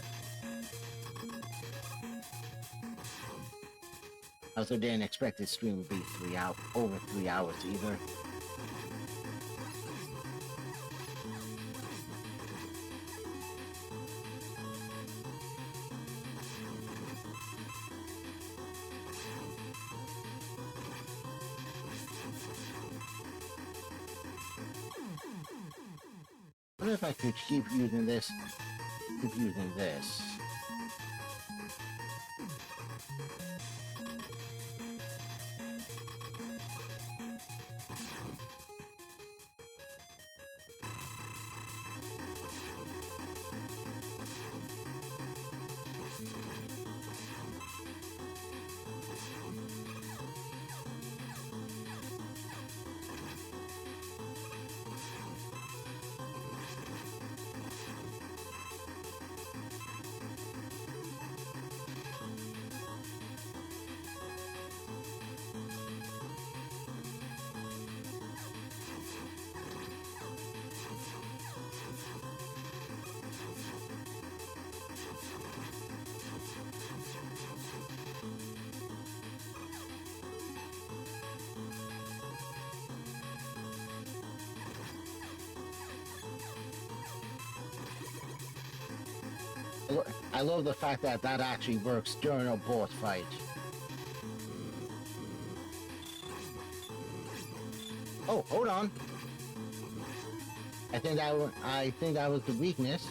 I also didn't expect this stream would be over 3 hours either. I wonder if I could keep using this. I love the fact that that actually works during a boss fight. Oh, hold on. I think that was the weakness.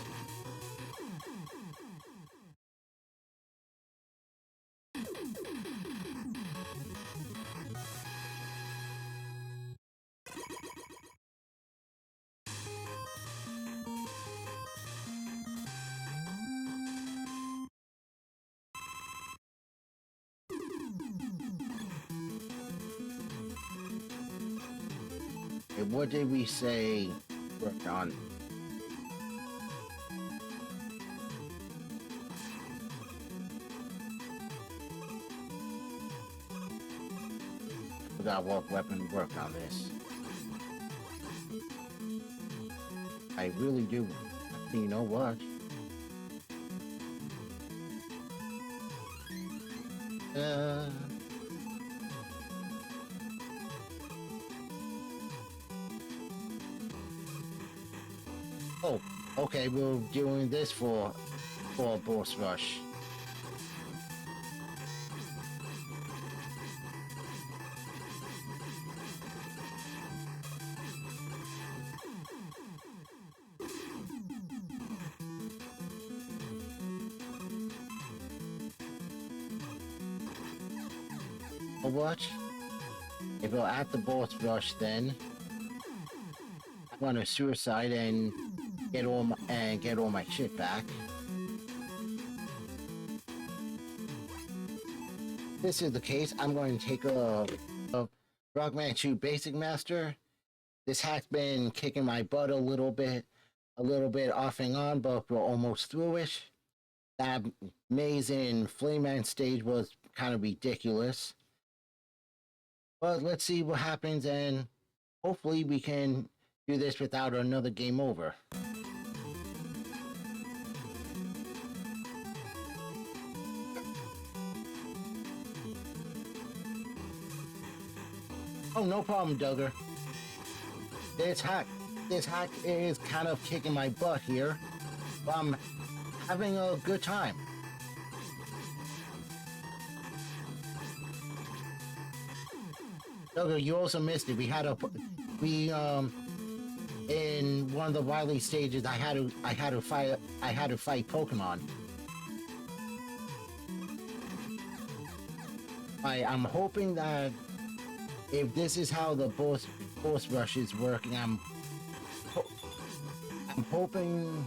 And what did we say worked on? Forgot what weapon worked on this. I really do. You know what? Uh, oh, okay. We're doing this for a boss rush. Or what? If we're at the boss rush, then I'm gonna suicide and get all my shit back. If this is the case, I'm going to take a Rockman 2 Basic Master. This hack's been kicking my butt a little bit off and on, but we're almost through it. That maze in Flame Man stage was kind of ridiculous. But let's see what happens, and hopefully we can do this without another game over. Oh, no problem, Duggar. This hack is kind of kicking my butt here, but I'm having a good time. Duggar, you also missed it. In one of the Wily stages, I had to fight Pokemon. I'm hoping that if this is how the boss rush is working, I'm hoping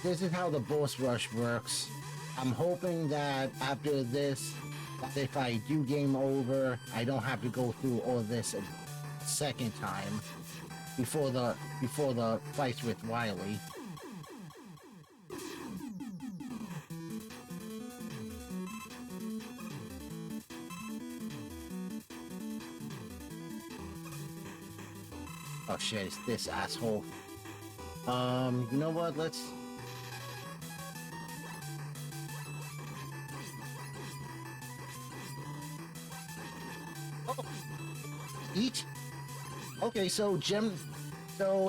this is how the boss rush works. I'm hoping that after this, that if I do game over, I don't have to go through all this a second time before the fights with Wily. Oh shit, it's this asshole. You know what, let's... Oh. Eat? Okay, so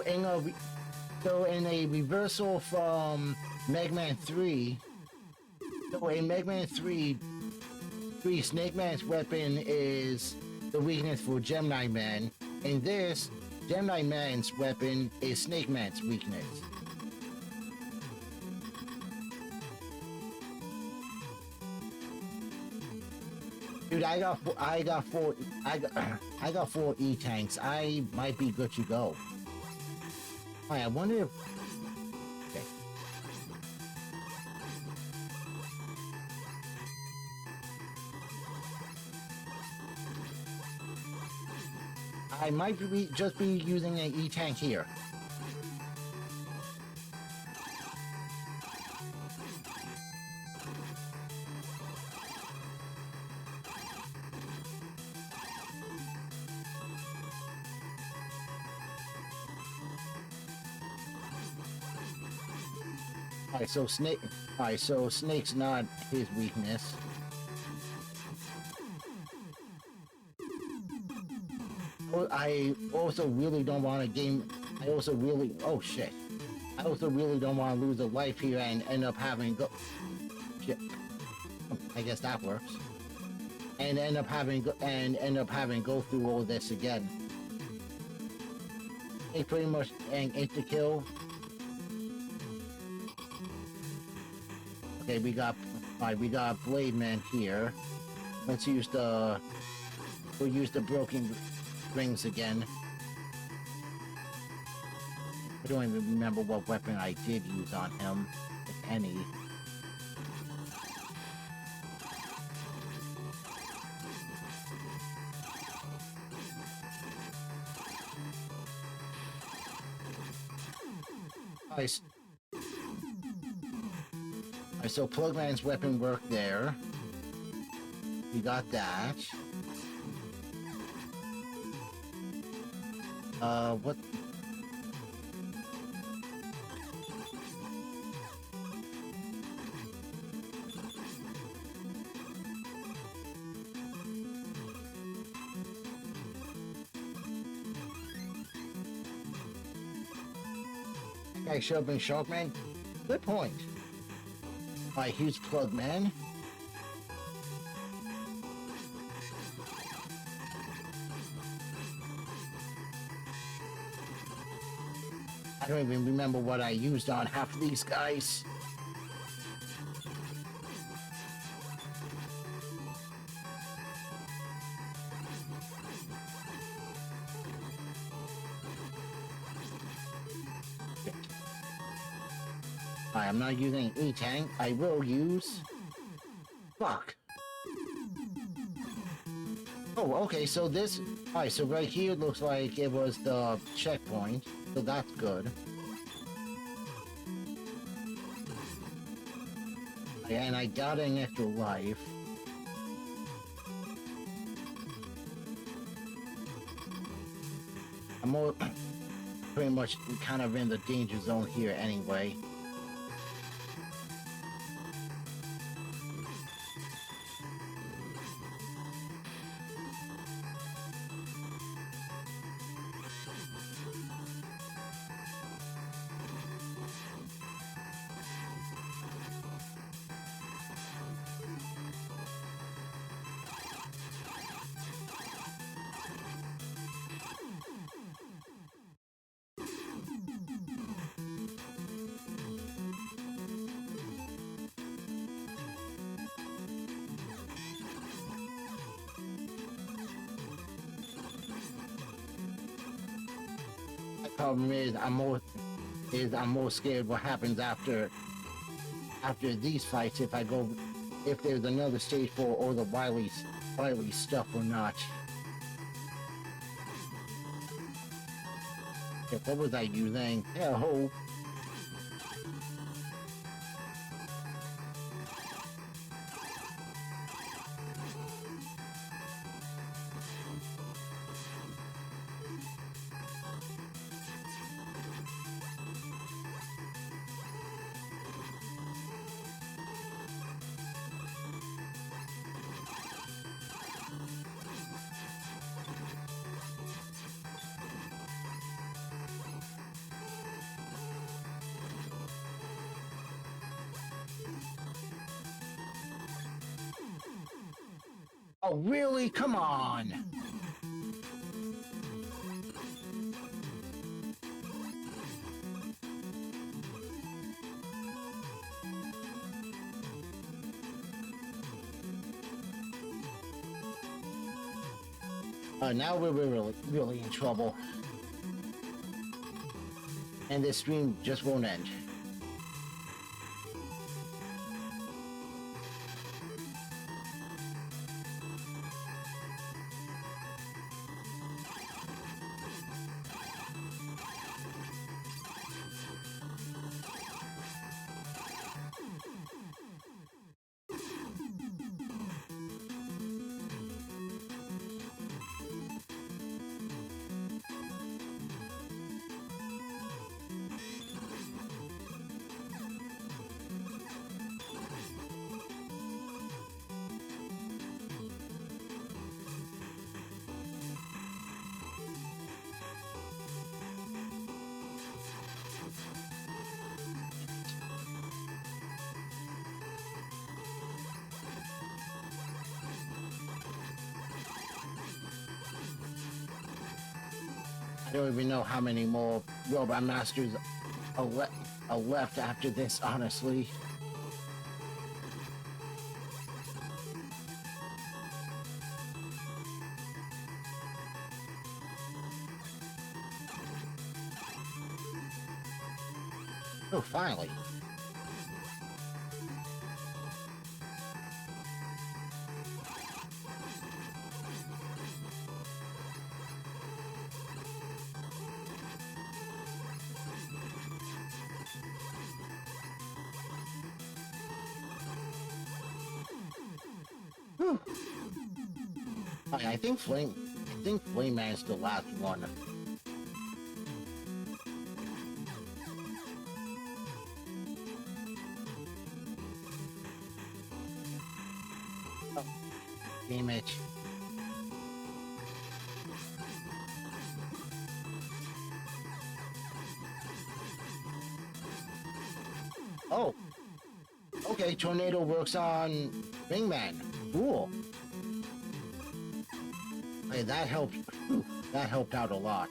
in a reversal from Mega Man 3, so in Mega Man 3, Snake Man's weapon is the weakness for Gemini Man. In this, Gemini Man's weapon is Snake Man's weakness. Dude, I got four E-tanks. I might be good to go. I wonder if... Okay. I might just be using an E-tank here. Alright, so Snake's not his weakness. I also really don't want to game... oh shit. I also really don't want to lose a life here and end up having go. Shit. I guess that works. And end up having go through all this again. It's pretty much an insta kill. Okay, we got Blade Man here. Let's use we'll use the broken rings again. I don't even remember what weapon I did use on him, if any. Alright, so Plugman's weapon worked there. We got that. What? Guy should have been Sharkman? Good point. Alright, here's Plugman. I don't even remember what I used on half of these guys. I'm not using E-Tank. I will use... Fuck. Oh, okay, so this... Alright, so right here looks like it was the checkpoint. So that's good. And I got an extra life. I'm more... pretty much kind of in the danger zone here anyway. Problem is, I'm more scared what happens after these fights if there's another stage for all the Wily stuff or not. Okay, what was I using? Yeah, hope. Oh, really? Come on! Now we're really in trouble. And this stream just won't end. don't even know how many more Robot Masters are left after this, honestly. Oh, finally. Whew. I think Flame Man's the last one. Oh, damn it. Oh, okay, Tornado works on Ringman. Cool. Hey, that helped. Whew, that helped out a lot.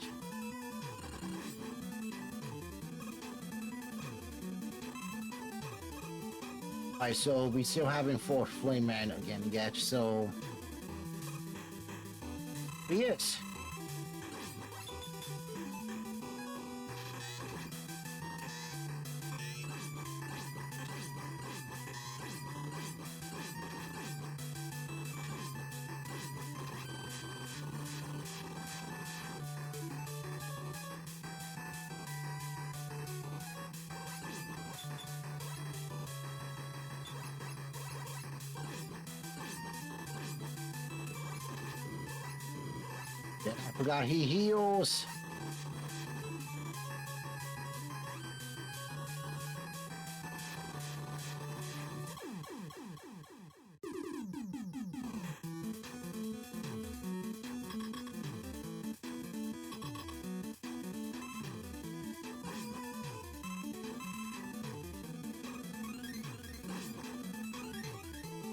Alright, so we still haven't fought Flame Man again yet, so... Yes. Yeah, I forgot he heals.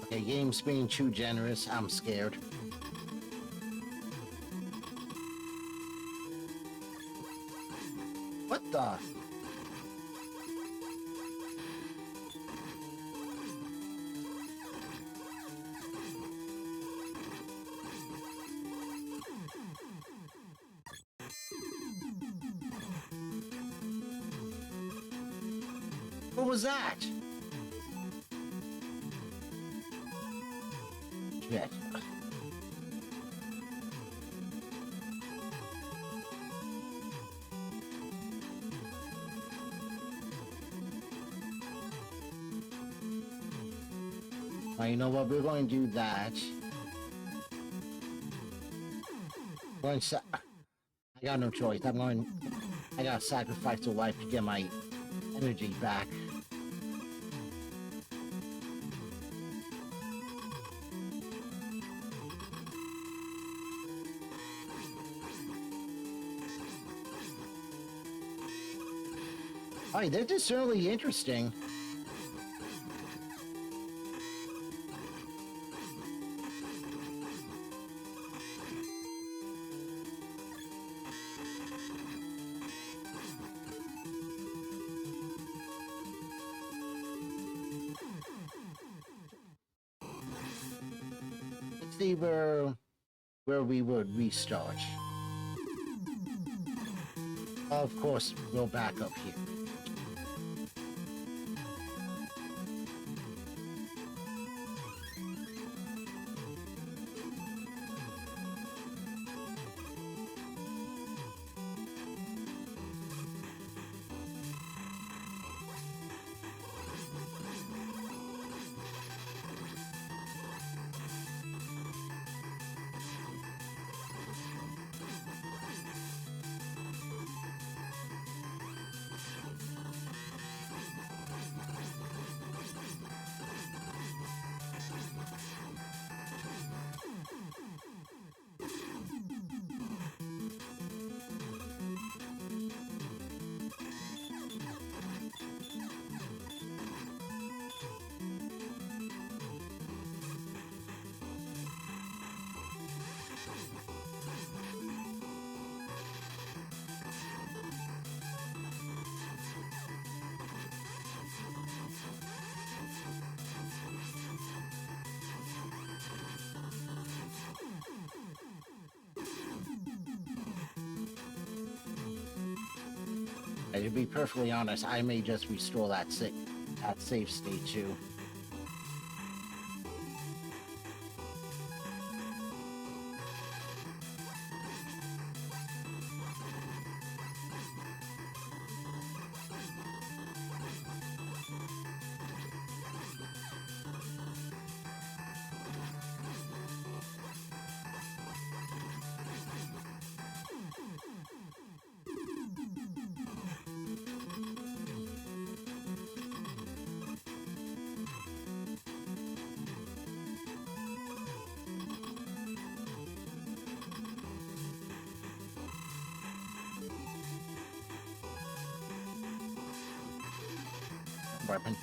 Okay, game's being too generous. I'm scared. What the? What was that? Shit. Well, you know what? We're going to do that. I got no choice. I gotta sacrifice a life to get my energy back. Alright, this is certainly interesting. Let's see where we would restart. Of course, we'll back up here. And to be perfectly honest, I may just restore that save state too. Weapon.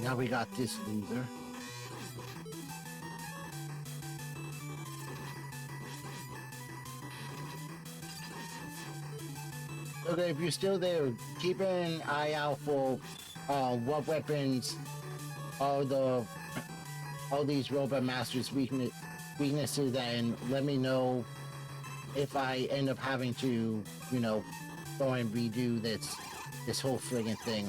Now we got this loser. Okay, if you're still there, keep an eye out for what weapons all these robot masters weaknesses, and let me know if I end up having to, you know, go and redo this whole friggin' thing.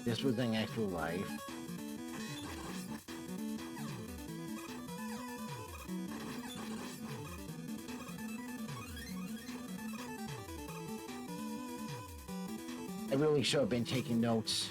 This was an actual life. I really should have been taking notes.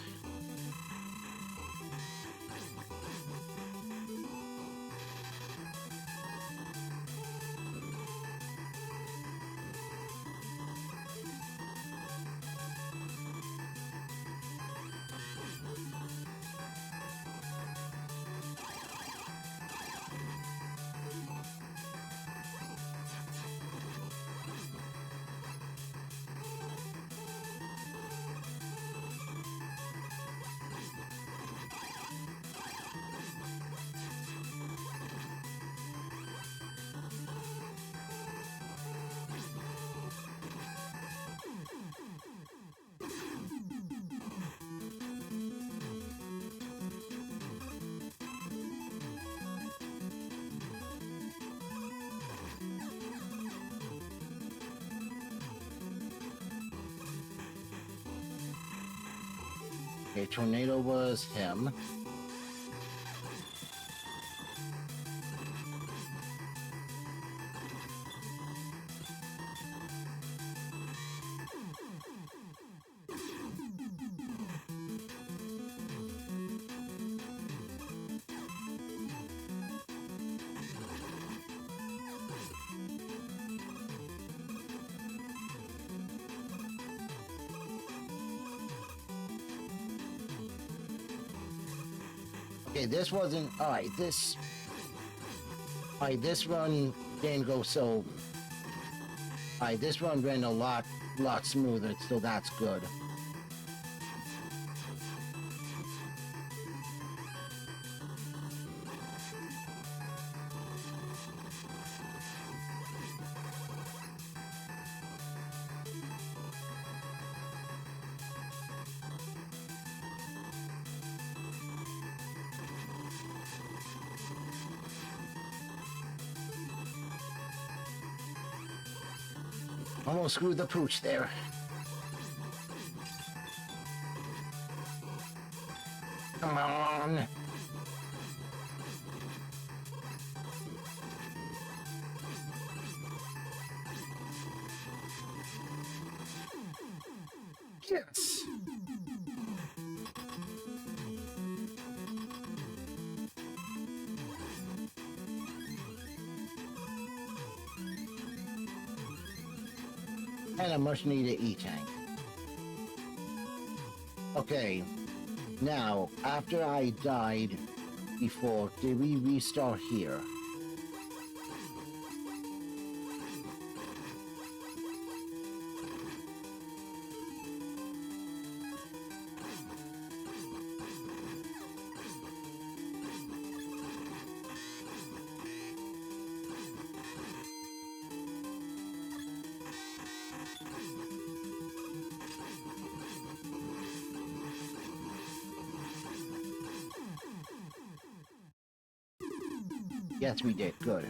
Okay, tornado was him. Okay, this wasn't alright. This run didn't go so. Alright, this run ran a lot smoother, so that's good. Almost screwed the pooch there. Come on. Yes. and a much needed E-tank. Okay, now, after I died before, did we restart here? Yes, we did. Good.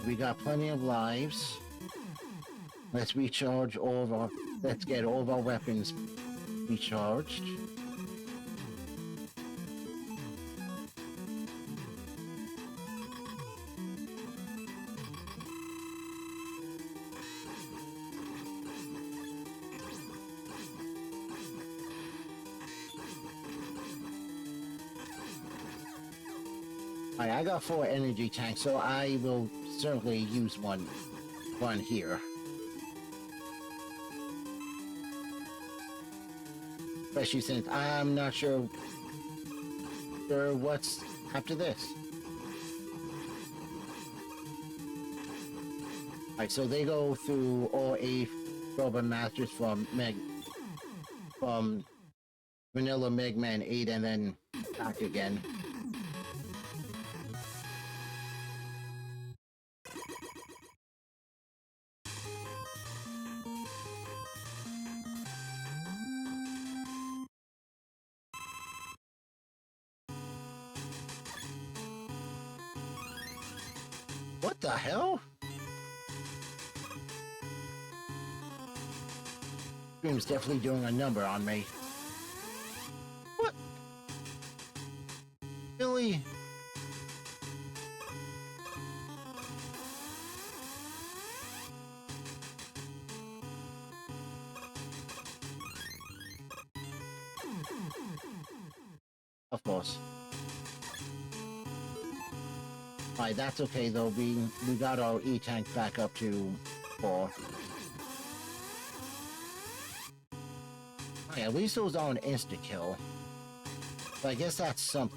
We got plenty of lives. Let's recharge all of our... Let's get all of our weapons recharged. Alright, I got 4 energy tanks, so I will certainly use one here. Especially since I'm not sure what's after this. Alright, so they go through all 8 Robot Masters from Vanilla Mega Man 8 and then back again. What the hell? Scream's definitely doing a number on me. What? Really? Of course. Alright, that's okay though. We got our E-tank back up to 4. Alright, at least those aren't insta-kill. So I guess that's something.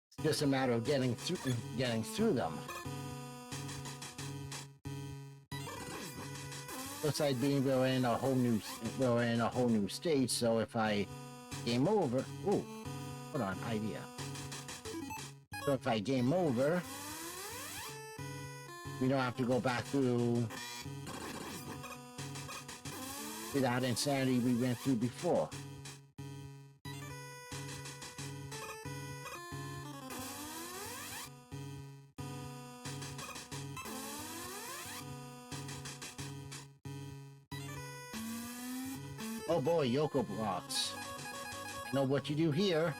It's just a matter of getting through them. Looks like we're in a whole new stage, so if I game over... Ooh, hold on, idea. So if I game over, we don't have to go back through that insanity we went through before. Oh boy, Yoko blocks. I know what you do here.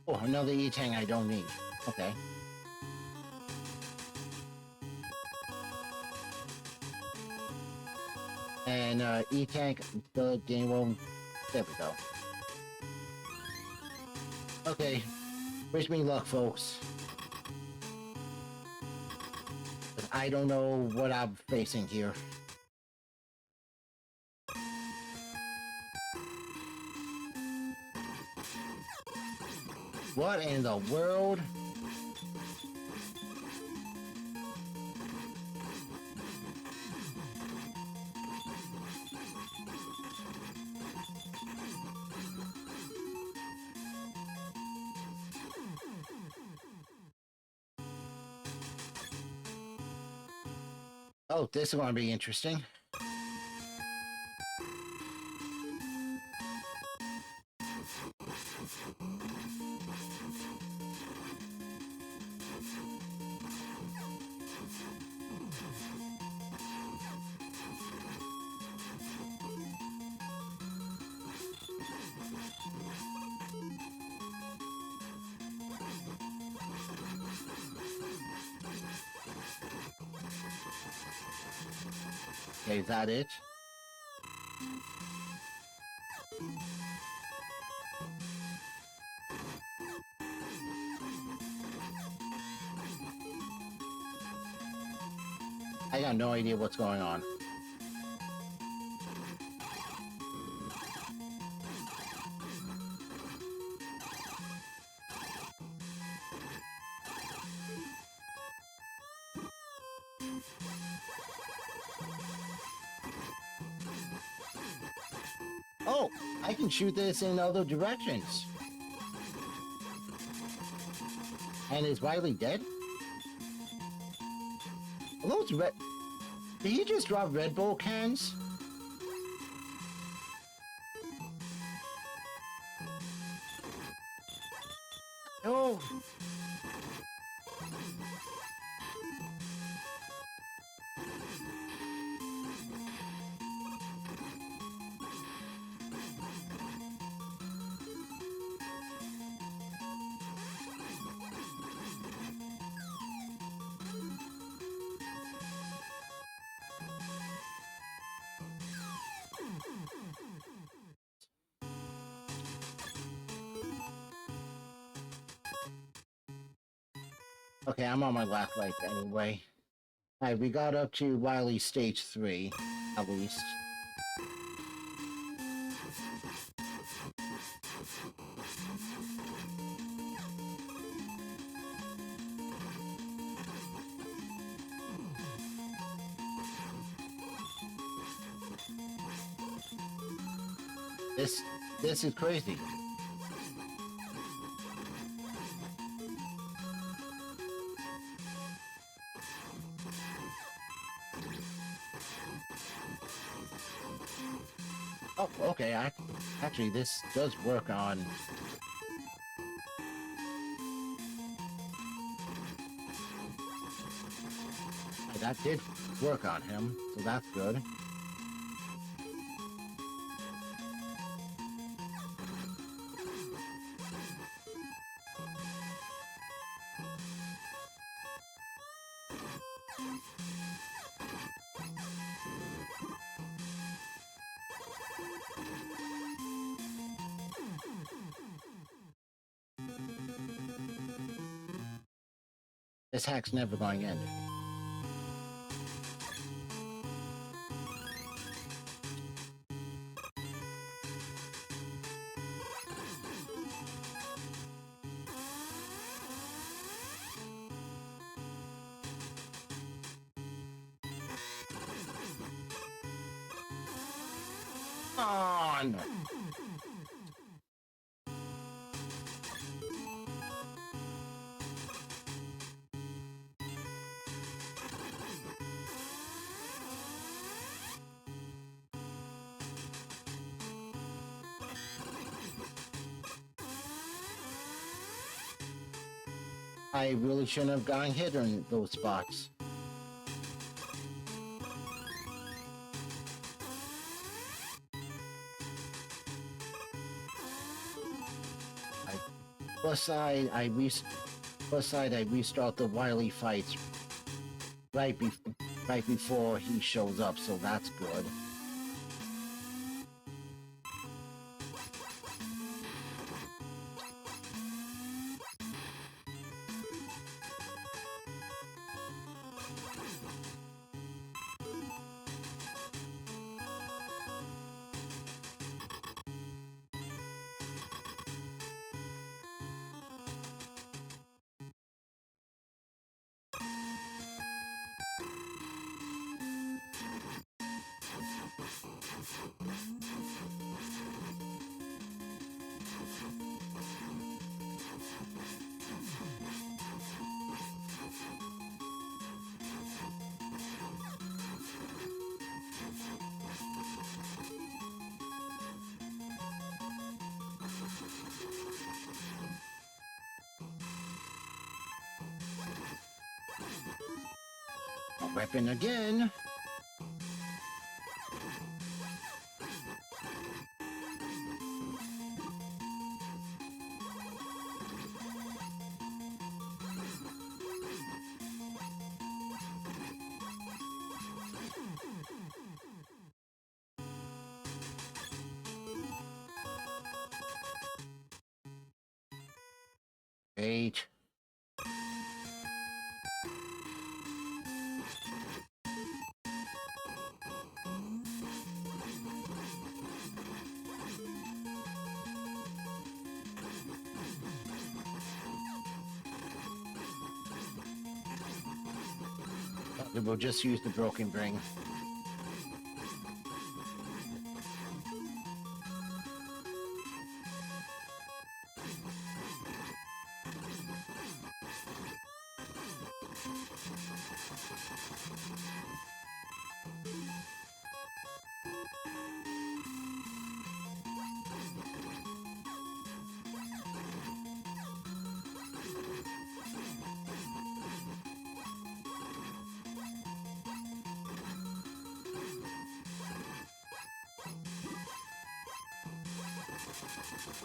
Oh, another E-Tang I don't need. Okay. And E-Tank, the game will... There we go. Okay. Wish me luck, folks. I don't know what I'm facing here. What in the world? Oh, this is going to be interesting. Okay, is that it? I got no idea what's going on. Oh, I can shoot this in other directions. And is Wily dead? Are those red... Did he just drop Red Bull cans? No. Okay, I'm on my last life anyway. Alright, we got up to Wily stage 3, at least. This is crazy. Oh, okay, actually this does work on... That did work on him, so that's good. This hack's never going to end. On! I really shouldn't have gotten hit in those spots. Plus side, I restart the Wily fights right before he shows up, so that's good. A weapon again. 8. We'll just use the broken ring.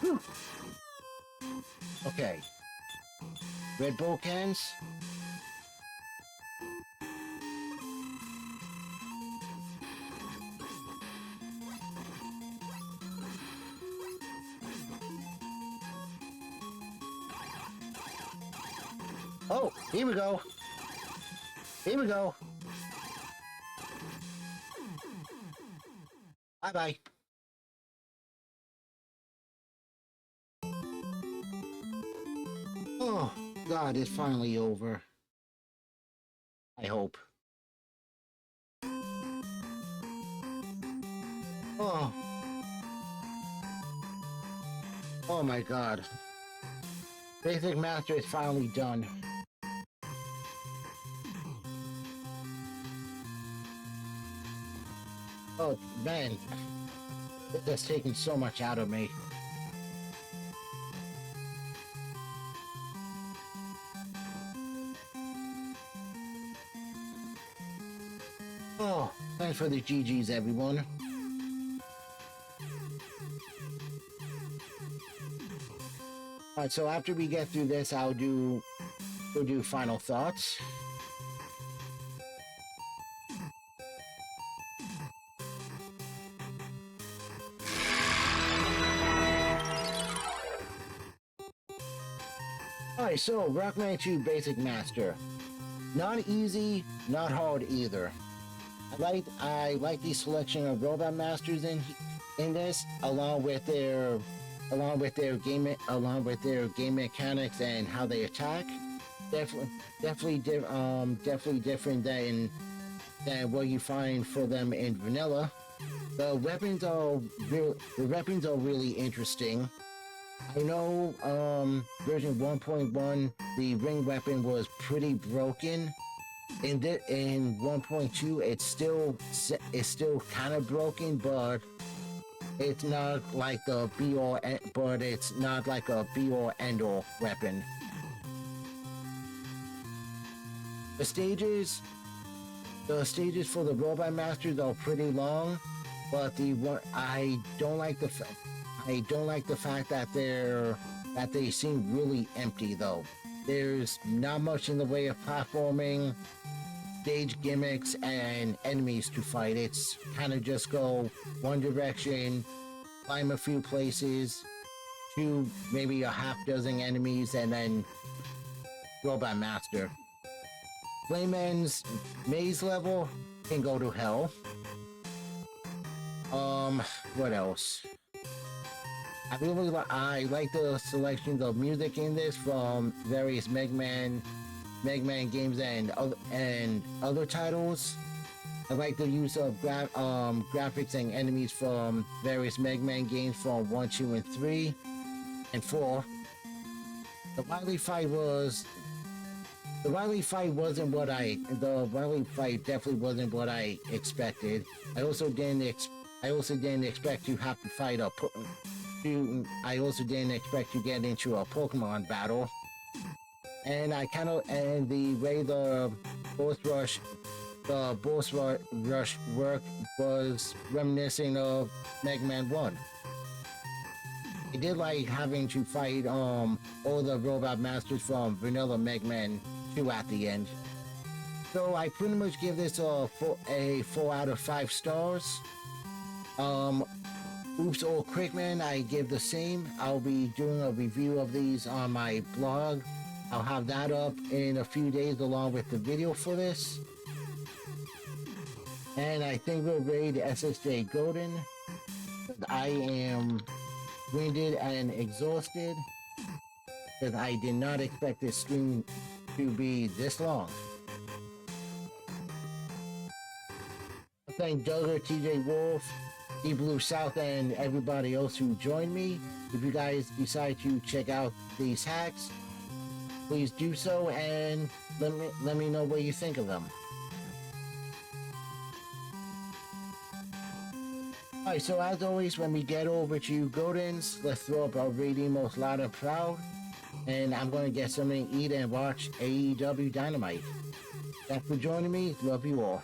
Whew. Okay. Red Bull cans. Oh, here we go. Here we go. Bye-bye. Oh, God, it's finally over. I hope. Oh. Oh my God. Basic Master is finally done. Oh, man. This has taken so much out of me. Oh, thanks for the GGs, everyone. Alright, so after we get through this, we'll do final thoughts. Alright, so Rockman 2 Basic Master. Not easy, not hard either. I like the selection of robot masters in this, along with their game mechanics and how they attack. Definitely different than what you find for them in vanilla. The weapons are really interesting. I know version 1.1 the ring weapon was pretty broken. In 1.2 it's still kind of broken, but it's not like the it's not like a be all end all weapon. The stages for the robot masters are pretty long, but I don't like the fact that they seem really empty though. There's not much in the way of platforming, stage gimmicks, and enemies to fight. It's kind of just go one direction, climb a few places, shoot maybe a half dozen enemies, and then Robot Master. Flameman's maze level can go to hell. What else? I like the selections of music in this from various Mega Man games and other titles. I like the use of graphics and enemies from various Mega Man games from 1, 2, and 3, and 4. The Wily fight definitely wasn't what I expected. I also didn't expect to have to fight I also didn't expect to get into a Pokemon battle. And the way the boss rush worked was reminiscent of Mega Man 1. I did like having to fight all the robot masters from vanilla Mega Man 2 at the end. So I pretty much give this a 4 out of 5 stars. Oops Old Crickman, I give the same. I'll be doing a review of these on my blog. I'll have that up in a few days along with the video for this. And I think we'll raid SSJ Golden. I am winded and exhausted because I did not expect this stream to be this long. I thank Duggar, TJ Wolf, D Blue South, and everybody else who joined me. If you guys decide to check out these hacks, please do so and let me know what you think of them. Alright, so as always, when we get over to Godin's, let's throw up our rating most loud and proud. And I'm going to get something to eat and watch AEW Dynamite. Thanks for joining me. Love you all.